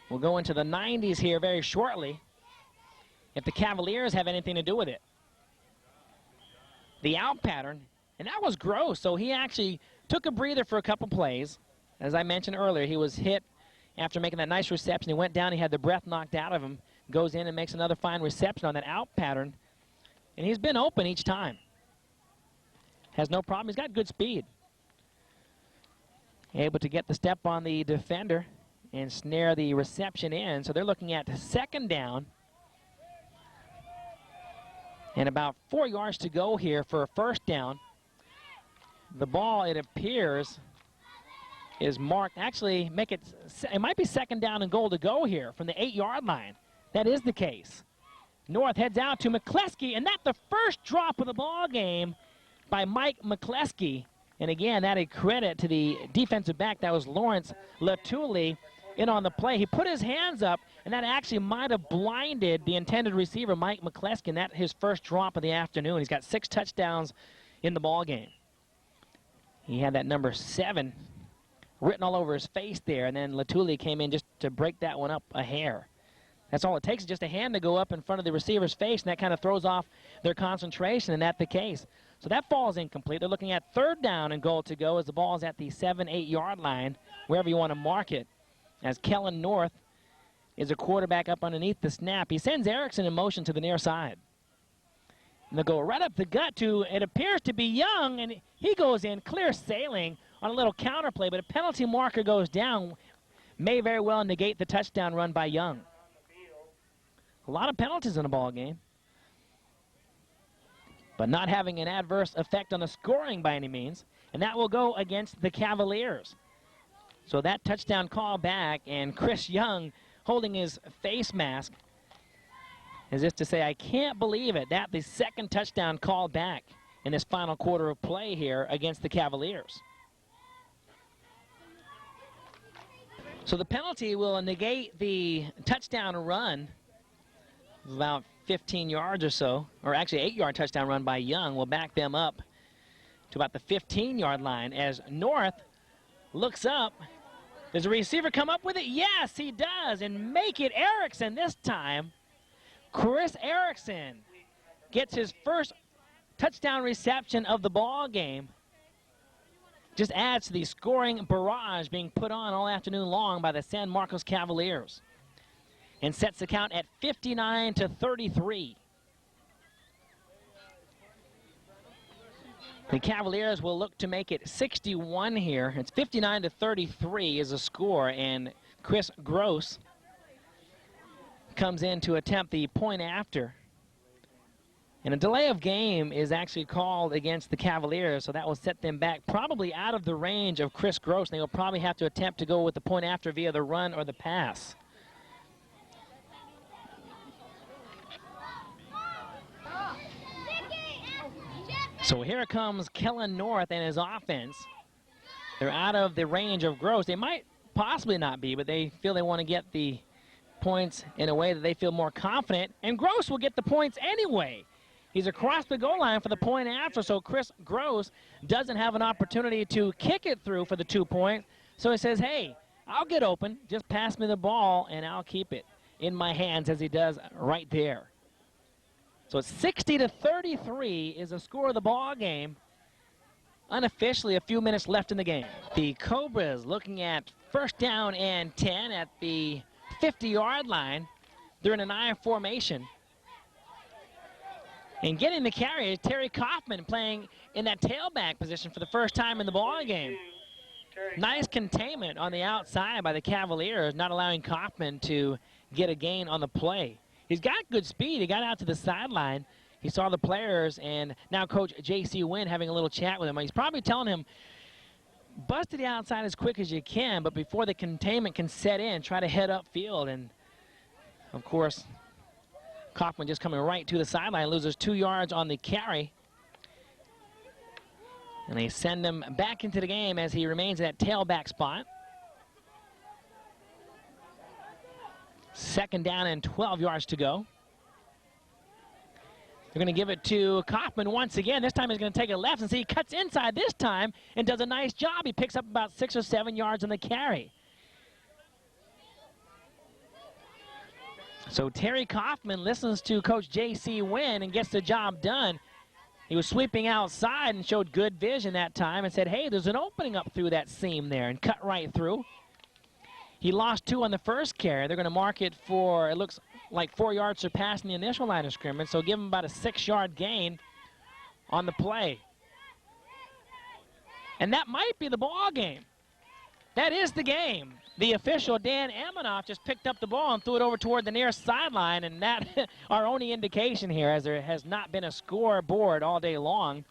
We'll go into the 90s here very shortly if the Cavaliers have anything to do with it. The out pattern, and that was Gross, so he actually took a breather for a couple plays. As I mentioned earlier, he was hit after making that nice reception. He went down, he had the breath knocked out of him, goes in and makes another fine reception on that out pattern, and he's been open each time. Has no problem. He's got good speed. Able to get the step on the defender and snare the reception in. So they're looking at 2nd down and about 4 yards to go here for a 1st down. The ball, it appears, is marked. Actually, it might be 2nd down and goal to go here from the 8-yard line. That is the case. North heads out to McCleskey, and that's the first drop of the ball game by Mike McCleskey. And again, that a credit to the defensive back. That was Lawrence Latuli in on the play. He put his hands up, and that actually might have blinded the intended receiver, Mike McCleskey, and that's his first drop of the afternoon. He's got 6 touchdowns in the ball game. He had that number 7 written all over his face there, and then Latuli came in just to break that one up a hair. That's all it takes, is just a hand to go up in front of the receiver's face, and that kind of throws off their concentration, and that's the case. So that ball is incomplete. They're looking at 3rd down and goal to go as the ball is at the 7-8-yard line, wherever you want to mark it, as Kellen North is a quarterback up underneath the snap. He sends Erickson in motion to the near side. And they'll go right up the gut to, it appears to be Young, and he goes in clear sailing on a little counter play, but a penalty marker goes down, may very well negate the touchdown run by Young. A lot of penalties in the ball game, but not having an adverse effect on the scoring by any means, and that will go against the Cavaliers. So that touchdown call back, and Chris Young holding his face mask as if to say, I can't believe it, that the 2nd touchdown called back in this final quarter of play here against the Cavaliers. So the penalty will negate the touchdown run, about 15 yards or so, or actually 8-yard touchdown run by Young will back them up to about the 15-yard line as North looks up. Does a receiver come up with it? Yes, he does, and make it Erickson this time. Chris Erickson gets his first touchdown reception of the ball game. Just adds to the scoring barrage being put on all afternoon long by the San Marcos Cavaliers, and sets the count at 59-33. The Cavaliers will look to make it 61 here. It's 59-33 is the score, and Chris Gross comes in to attempt the point after. And a delay of game is actually called against the Cavaliers, so that will set them back probably out of the range of Chris Gross. And they will probably have to attempt to go with the point after via the run or the pass. So here comes Kellen North and his offense. They're out of the range of Gross. They might possibly not be, but they feel they want to get the points in a way that they feel more confident. And Gross will get the points anyway. He's across the goal line for the point after, so Chris Gross doesn't have an opportunity to kick it through for the 2 point. So he says, hey, I'll get open. Just pass me the ball, and I'll keep it in my hands, as he does right there. So it's 60-33 is the score of the ball game. Unofficially, a few minutes left in the game. The Cobras looking at first down and 10 at the 50-yard line. They're in an I formation. And getting the carry is Terry Kaufman, playing in that tailback position for the first time in the ball game. Nice containment on the outside by the Cavaliers, not allowing Kaufman to get a gain on the play. He's got good speed. He got out to the sideline. He saw the players, and now Coach J.C. Wynn having a little chat with him. He's probably telling him, bust to the outside as quick as you can, but before the containment can set in, try to head upfield. And, of course, Kaufman just coming right to the sideline, loses 2 yards on the carry. And they send him back into the game as he remains in that tailback spot. 2nd down and 12 yards to go. They're going to give it to Kaufman once again. This time he's going to take it left, and see he cuts inside this time and does a nice job. He picks up about 6 or 7 yards on the carry. So Terry Kaufman listens to Coach J.C. Wynn and gets the job done. He was sweeping outside and showed good vision that time and said, hey, there's an opening up through that seam there, and cut right through. He lost 2 on the first carry. They're going to mark it for, it looks like 4 yards surpassing the initial line of scrimmage, so give him about a 6-yard gain on the play. And that might be the ball game. That is the game. The official, Dan Amanoff, just picked up the ball and threw it over toward the near sideline, and that our only indication here, as there has not been a scoreboard all day long.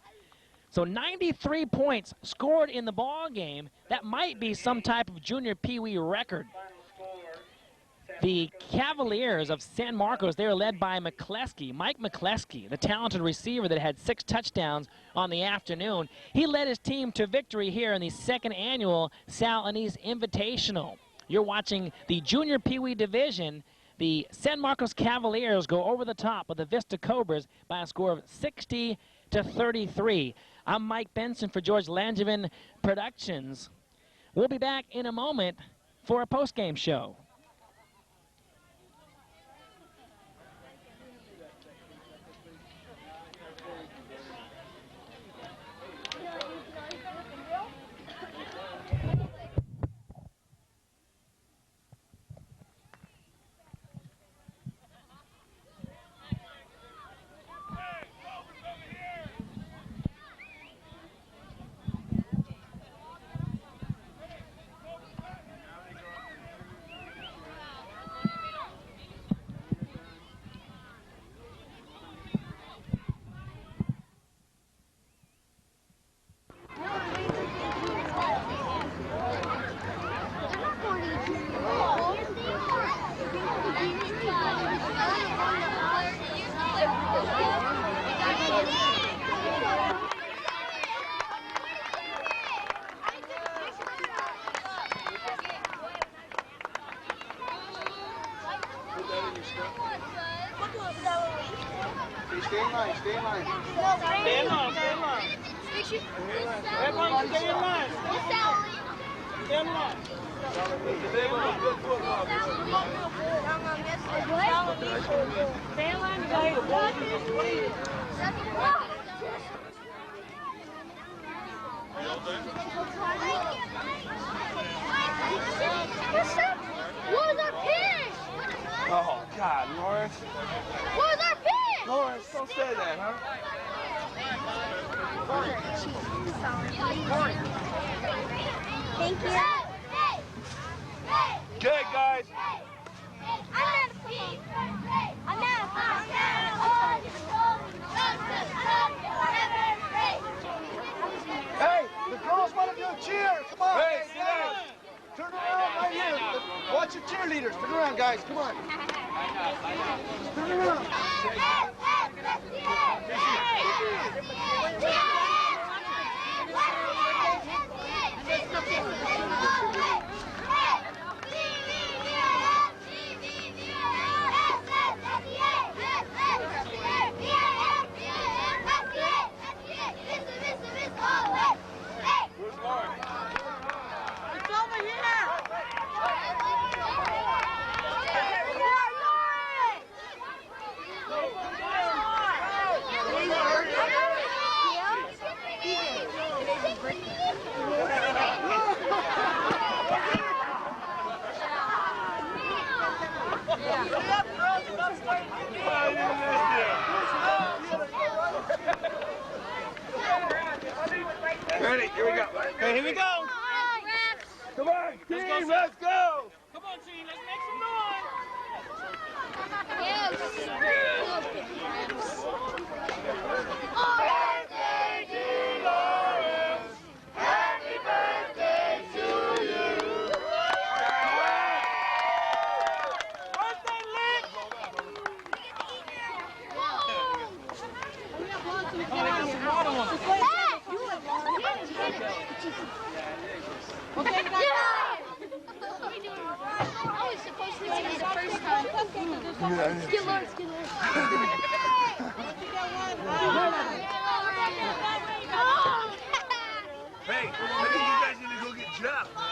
So 93 points scored in the ball game. That might be some type of junior Pee-wee record. The Cavaliers of San Marcos, they are led by McCleskey, Mike McCleskey, the talented receiver that had 6 touchdowns on the afternoon. He led his team to victory here in the 2nd annual Sal Anise Invitational. You're watching the junior Pee-wee division. The San Marcos Cavaliers go over the top of the Vista Cobras by a score of 60-33. I'm Mike Benson for George Langevin Productions. We'll be back in a moment for a post-game show. Stay in line, stay in line. Stay in line, stay in line. Everyone stay in line. Stay in line. Stay in line, guys. Where's our pin? Oh, God, Lawrence. Where's our pin? Lawrence, don't say that, huh? Thank you. Good, guys. I'm not Hey, the girls want to do a cheer. Come on. Hey, sit down. Turn around right here. Watch your cheerleaders. Turn around, guys. Come on. Turn around. Okay, here we go. Come on, team, let's go. Come on, team, let's make some noise. Birthday to Lawrence. Happy birthday to you. Birthday lick. Okay, I was supposed to be the first time. Skid Lawrence, Skid Lawrence. Hey, I think you guys need to go get Jeff, man.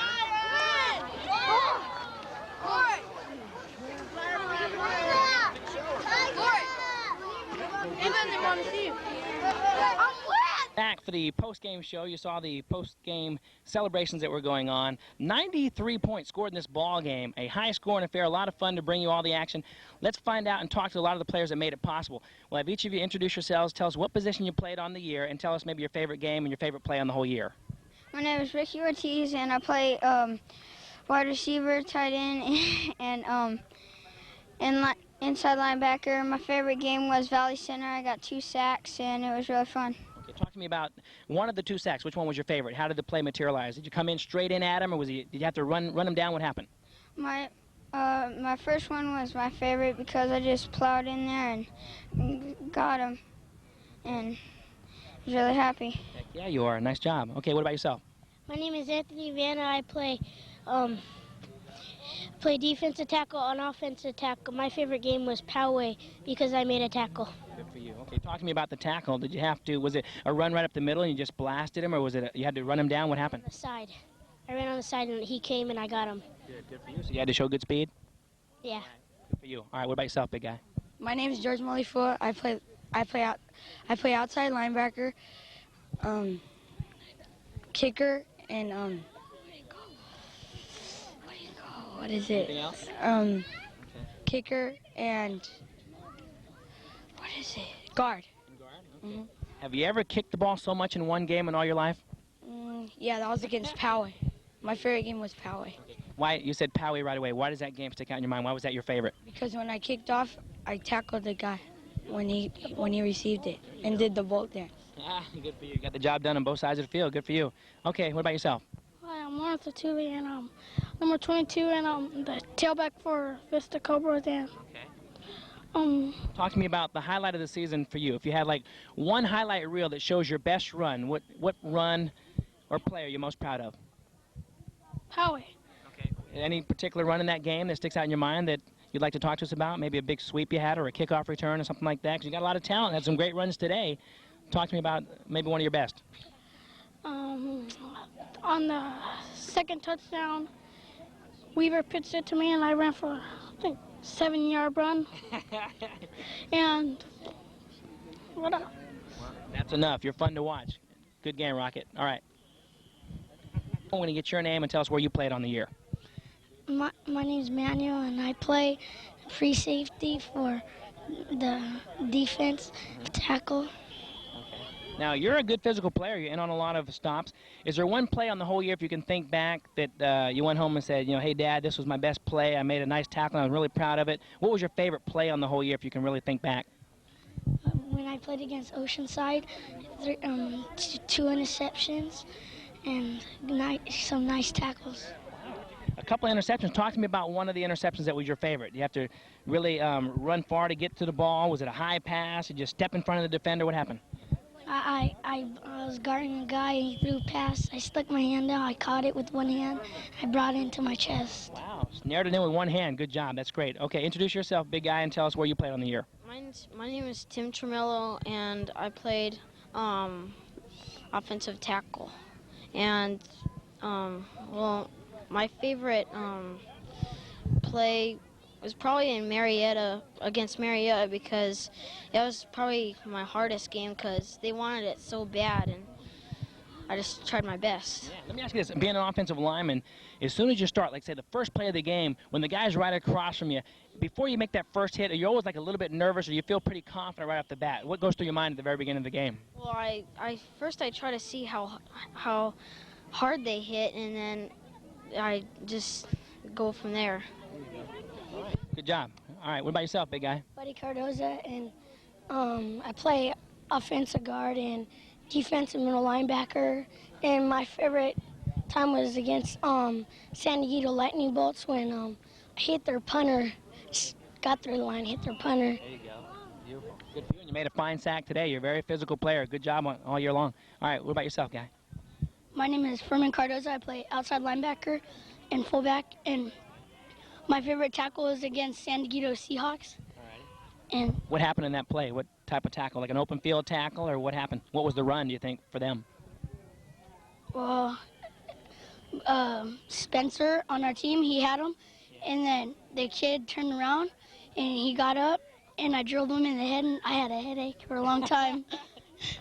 Back for the post-game show, you saw the post-game celebrations that were going on. 93 points scored in this ball game. A high-scoring affair, a lot of fun to bring you all the action. Let's find out and talk to a lot of the players that made it possible. We'll have each of you introduce yourselves, tell us what position you played on the year, and tell us maybe your favorite game and your favorite play on the whole year. My name is Ricky Ortiz, and I play wide receiver, tight end, and inside linebacker. My favorite game was Valley Center. I got 2 sacks, and it was really fun. Okay, talk to me about one of the 2 sacks. Which one was your favorite? How did the play materialize? Did you come in straight in at him, or did you have to run him down? What happened? My first one was my favorite because I just plowed in there and got him, and I was really happy. Heck yeah, you are. Nice job. Okay, what about yourself? My name is Anthony Vanna. I play defensive tackle and offensive tackle. My favorite game was Poway because I made a tackle. Good for you. Okay, talk to me about the tackle. Did you have to, was it a run right up the middle and you just blasted him, or was it you had to run him down? What happened? On the side. I ran on the side and he came and I got him. Good for you. So you had to show good speed? Yeah. Good for you. All right, what about yourself, big guy? My name is George Mollyfoot. I play outside linebacker, kicker, and what is it? Anything else? Kicker and what is it? Guard. Okay. Have you ever kicked the ball so much in one game in all your life? Yeah, that was against Poway. My favorite game was Poway. Why, you said Poway right away. Why does that game stick out in your mind? Why was that your favorite? Because when I kicked off, I tackled the guy when he received it and did the bolt dance. Ah, good for you. You got the job done on both sides of the field. Good for you. Okay, what about yourself? Hi, I'm Martha Tooley, and number 22, and the tailback for Vista Cobras. And talk to me about the highlight of the season for you. If you had like one highlight reel that shows your best run, what run or play are you most proud of? Poway. Okay. Any particular run in that game that sticks out in your mind that you'd like to talk to us about? Maybe a big sweep you had, or a kickoff return, or something like that? Because you got a lot of talent. Had some great runs today. Talk to me about maybe one of your best. On the second touchdown, Weaver pitched it to me, and I ran for, I think, 7-yard run. And what else? That's enough. You're fun to watch. Good game, Rocket. All right. I'm going to get your name and tell us where you played on the year. My name's Manuel, and I play free safety for the defense tackle. Now, you're a good physical player. You're in on a lot of stops. Is there one play on the whole year, if you can think back, that you went home and said, you know, hey, Dad, this was my best play. I made a nice tackle, and I was really proud of it. What was your favorite play on the whole year, if you can really think back? When I played against Oceanside, 2 interceptions and some nice tackles. A couple of interceptions. Talk to me about one of the interceptions that was your favorite. You have to really run far to get to the ball. Was it a high pass? Did you step in front of the defender? What happened? I was guarding a guy, and he threw a pass. I stuck my hand out. I caught it with one hand. I brought it into my chest. Wow. Snared it in with one hand. Good job. That's great. Okay, introduce yourself, big guy, and tell us where you played on the year. My name is Tim Tremello, and I played offensive tackle. And, well, my favorite play was probably in against Marietta, because it was probably my hardest game because they wanted it so bad, and I just tried my best. Yeah, let me ask you this. Being an offensive lineman, as soon as you start, like say the first play of the game, when the guy's right across from you, before you make that first hit, are you always like a little bit nervous, or you feel pretty confident right off the bat? What goes through your mind at the very beginning of the game? Well, I first try to see how hard they hit, and then I just go from there. Good job. All right, what about yourself, big guy? Buddy Cardoza, and I play offensive guard and defensive middle linebacker. And my favorite time was against San Diego Lightning Bolts when I hit their punter, got through the line, hit their punter. There you go. Beautiful. Good for you. And you made a fine sack today. You're a very physical player. Good job all year long. All right, what about yourself, guy? My name is Furman Cardoza. I play outside linebacker and fullback. And my favorite tackle is against San Diego Seahawks. And What happened in that play? What type of tackle? Like an open field tackle, or what happened? What was the run, do you think, for them? well, Spencer on our team, he had him, and then the kid turned around and he got up and I drilled him in the head, and I had a headache for a long time.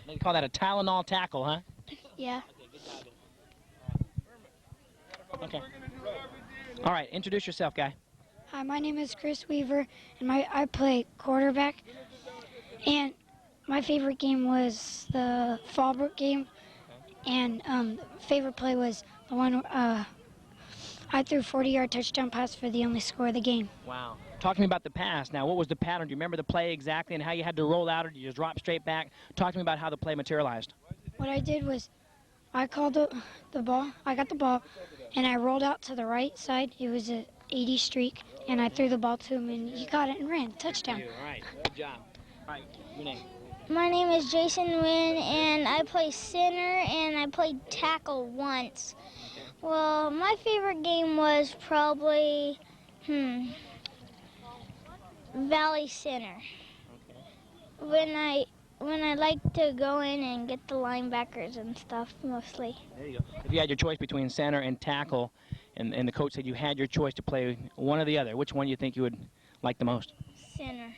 They call that a Tylenol tackle, huh? Yeah. Okay. All right, introduce yourself, guy. Hi, my name is Chris Weaver, and I play quarterback. And my favorite game was the Fallbrook game, and favorite play was the one I threw a 40-yard touchdown pass for the only score of the game. Wow. Talk to me about the pass. Now, what was the pattern? Do you remember the play exactly and how you had to roll out, or did you just drop straight back? Talk to me about how the play materialized. What I did was I called the ball, I got the ball, and I rolled out to the right side. It was a 80 streak, and I threw the ball to him, and he got it and ran. Touchdown. All right, good job. All right, your name. My name is Jason Wynn, and I play center, and I played tackle once. Well, my favorite game was probably, Valley Center. When I like to go in and get the linebackers and stuff, mostly. There you go. If you had your choice between center and tackle, and the coach said you had your choice to play one or the other, which one do you think you would like the most? Center.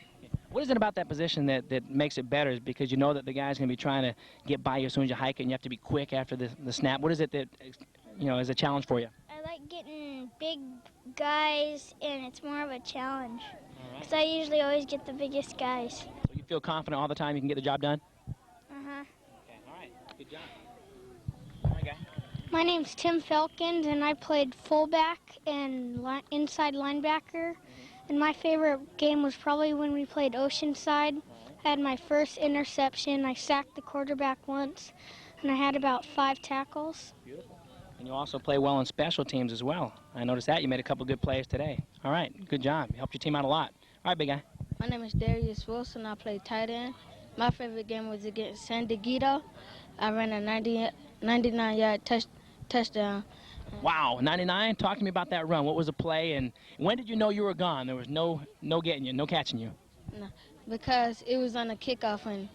What is it about that position that makes it better? Is because you know that the guy's going to be trying to get by you as soon as you hike it, and you have to be quick after the snap. What is it that, is a challenge for you? I like getting big guys, and it's more of a challenge. Because I usually always get the biggest guys. So you feel confident all the time you can get the job done? Uh-huh. Okay, all right. Good job. All right, guy. My name's Tim Felkins, and I played fullback and inside linebacker. And my favorite game was probably when we played Oceanside. I had my first interception. I sacked the quarterback once, and I had about 5 tackles. Beautiful. And you also play well on special teams as well. I noticed that. You made a couple good plays today. All right, good job. You helped your team out a lot. All right, big guy. My name is Darius Wilson. I play tight end. My favorite game was against San Diego. I ran a 99-yard touchdown. Wow, 99? Talk to me about that run. What was the play, and when did you know you were gone? There was no getting you, no catching you. No, because it was on a kickoff, and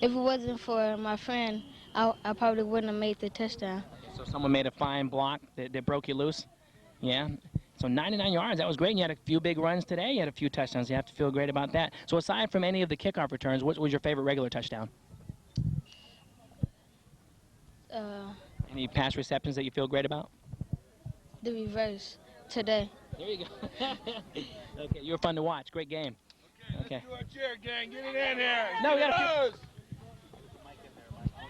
if it wasn't for my friend, I probably wouldn't have made the touchdown. So someone made a fine block that broke you loose? Yeah. So 99 yards, that was great. And you had a few big runs today. You had a few touchdowns. You have to feel great about that. So aside from any of the kickoff returns, what was your favorite regular touchdown? Any pass receptions that you feel great about? The reverse today. There you go. Okay, you were fun to watch. Great game. Okay. Let's do our cheer, gang. Get it in here. No, we got a few.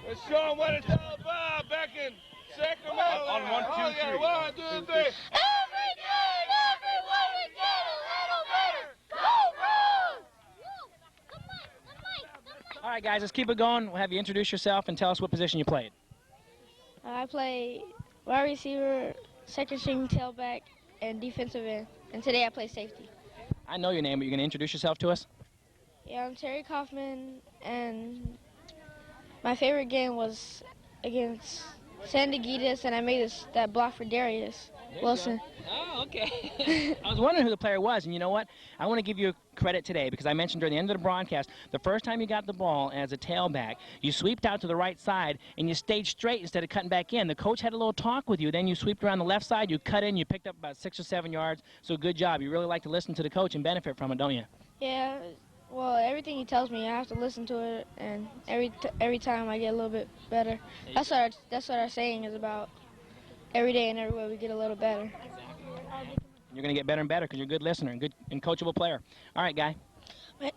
Let's show them what it's all about back in Sacramento. On 1, 2, 3. Yeah, 1, 2, 3. Every day and everywhere we get a little better. Cobras! All right, guys, let's keep it going. We'll have you introduce yourself and tell us what position you played. I play wide receiver, second string tailback, and defensive end. And today I play safety. I know your name, but you're going to introduce yourself to us? Yeah, I'm Terry Kaufman, and my favorite game was against San Diego, and I made that block for Darius Wilson. Oh, okay. I was wondering who the player was, and you know what? I want to give you credit today because I mentioned during the end of the broadcast, the first time you got the ball as a tailback, you sweeped out to the right side, and you stayed straight instead of cutting back in. The coach had a little talk with you. Then you sweeped around the left side, you cut in, you picked up about 6 or 7 yards. So good job. You really like to listen to the coach and benefit from it, don't you? Yeah. Well, everything he tells me, I have to listen to it, and every time I get a little bit better. That's what our saying is about. Every day and everywhere we get a little better. You're going to get better and better because you're a good listener and good and coachable player. All right, guy.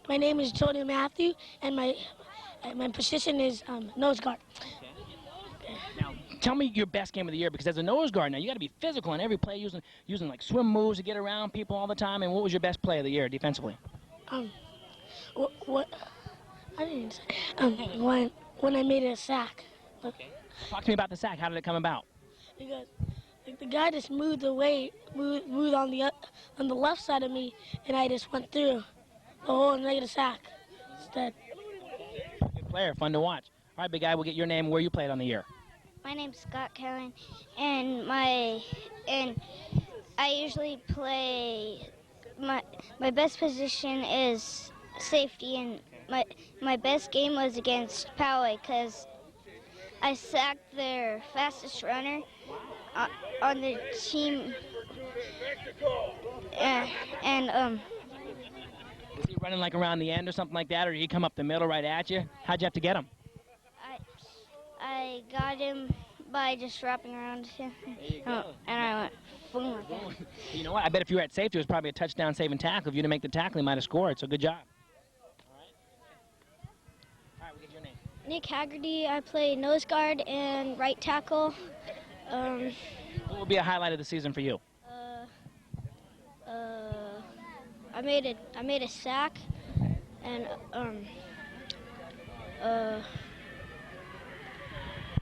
My name is Tony Matthew, and my position is nose guard. Okay. Now, Tell me your best game of the year, because as a nose guard now, you got to be physical on every play, using like swim moves to get around people all the time. And what was your best play of the year defensively? What I didn't say. When I made a sack. Okay. Talk to me about the sack. How did it come about? Because like, the guy just moved away, moved on the left side of me, and I just went through the hole and made a sack instead. Good player, fun to watch. All right, big guy, we'll get your name and where you played on the year. My name's Scott Kellen, and I usually play. My best position is safety, and my best game was against Poway because I sacked their fastest runner on the team, Was he running like around the end or something like that, or did he come up the middle right at you? How'd you have to get him? I got him by just wrapping around him, and I went boom. You know what? I bet if you were at safety, it was probably a touchdown saving tackle. If you didn't make the tackle, he might have scored. So good job. All right, we'll get your name. Nick Haggerty. I play nose guard and right tackle. What will be a highlight of the season for you? I made a sack, and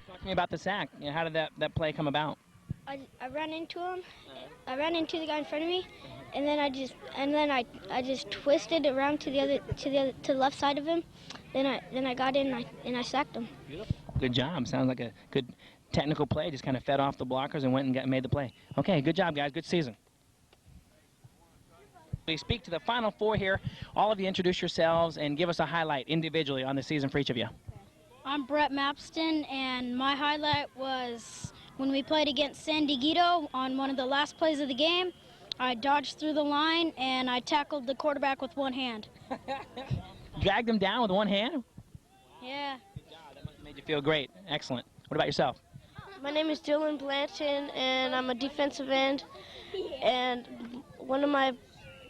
Talk to me about the sack. You know, how did that play come about? I ran into him. I ran into the guy in front of me, and then I just twisted around to the left side of him. Then I got in and I sacked him. Beautiful. Good job. Sounds like a good technical play. Just kind of fed off the blockers and went and made the play. Okay, good job, guys. Good season. We speak to the Final Four here. All of you introduce yourselves and give us a highlight individually on the season for each of you. I'm Brett Mapston, and my highlight was when we played against San Dieguito on one of the last plays of the game. I dodged through the line, and I tackled the quarterback with one hand. Dragged him down with one hand? Yeah. Good job. That must have made you feel great. Excellent. What about yourself? My name is Dylan Blanton, and I'm a defensive end. And one of my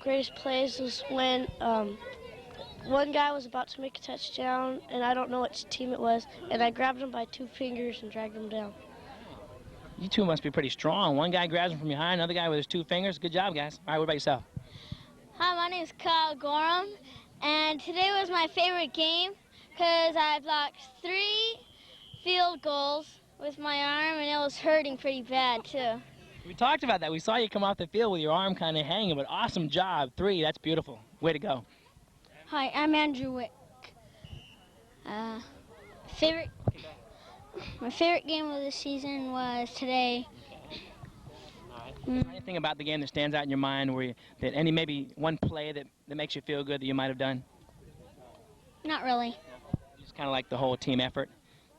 greatest plays was when one guy was about to make a touchdown, and I don't know which team it was, and I grabbed him by 2 fingers and dragged him down. You two must be pretty strong. One guy grabs him from behind, another guy with his 2 fingers. Good job, guys. All right, what about yourself? Hi, my name is Kyle Gorham, and today was my favorite game because I blocked 3 field goals with my arm, and it was hurting pretty bad, too. We talked about that. We saw you come off the field with your arm kind of hanging, but awesome job. 3, that's beautiful. Way to go. Hi, I'm Andrew Wick. My favorite game of the season was today. Anything about the game that stands out in your mind, maybe one play that makes you feel good that you might have done? Not really. Just kind of like the whole team effort?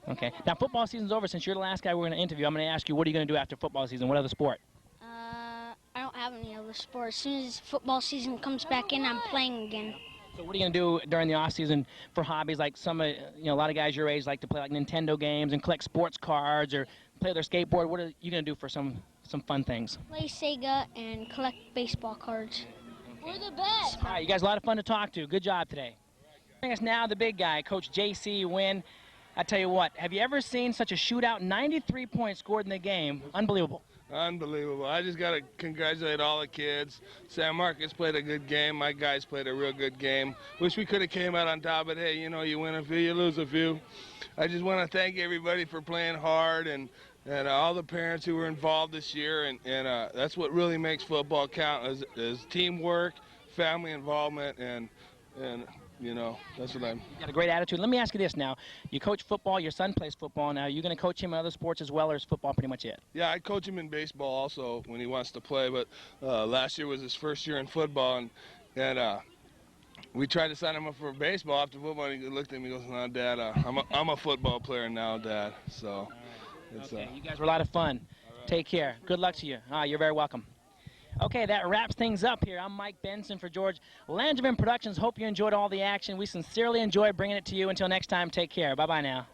Okay. Now, football season's over. Since you're the last guy we're going to interview, I'm going to ask you, what are you going to do after football season? What other sport? I don't have any other sport. As soon as football season comes back in, I'm playing again. So what are you going to do during the off season for hobbies? Like a lot of guys your age like to play like Nintendo games and collect sports cards or play their skateboard. What are you going to do for some fun things? Play Sega and collect baseball cards. We're the best. All right, you guys, a lot of fun to talk to. Good job today. Bring us now the big guy, Coach J.C. Wynn. I tell you what, have you ever seen such a shootout? 93 points scored in the game. Unbelievable. Unbelievable. I just got to congratulate all the kids. San Marcos played a good game. My guys played a real good game. Wish we could have came out on top, but hey, you know, you win a few, you lose a few. I just want to thank everybody for playing hard and all the parents who were involved this year. And that's what really makes football count is teamwork, family involvement, and you know, that's what I'm... You got a great attitude. Let me ask you this now. You coach football. Your son plays football now. Are you going to coach him in other sports as well, or is football pretty much it? Yeah, I coach him in baseball also when he wants to play, but last year was his first year in football, and we tried to sign him up for baseball after football, and he looked at me and goes, no, Dad, I'm a football player now, Dad. So, it's, okay, you guys were a lot of fun. Right. Take care. Good luck to you. You're very welcome. Okay, that wraps things up here. I'm Mike Benson for George Langevin Productions. Hope you enjoyed all the action. We sincerely enjoyed bringing it to you. Until next time, take care. Bye-bye now.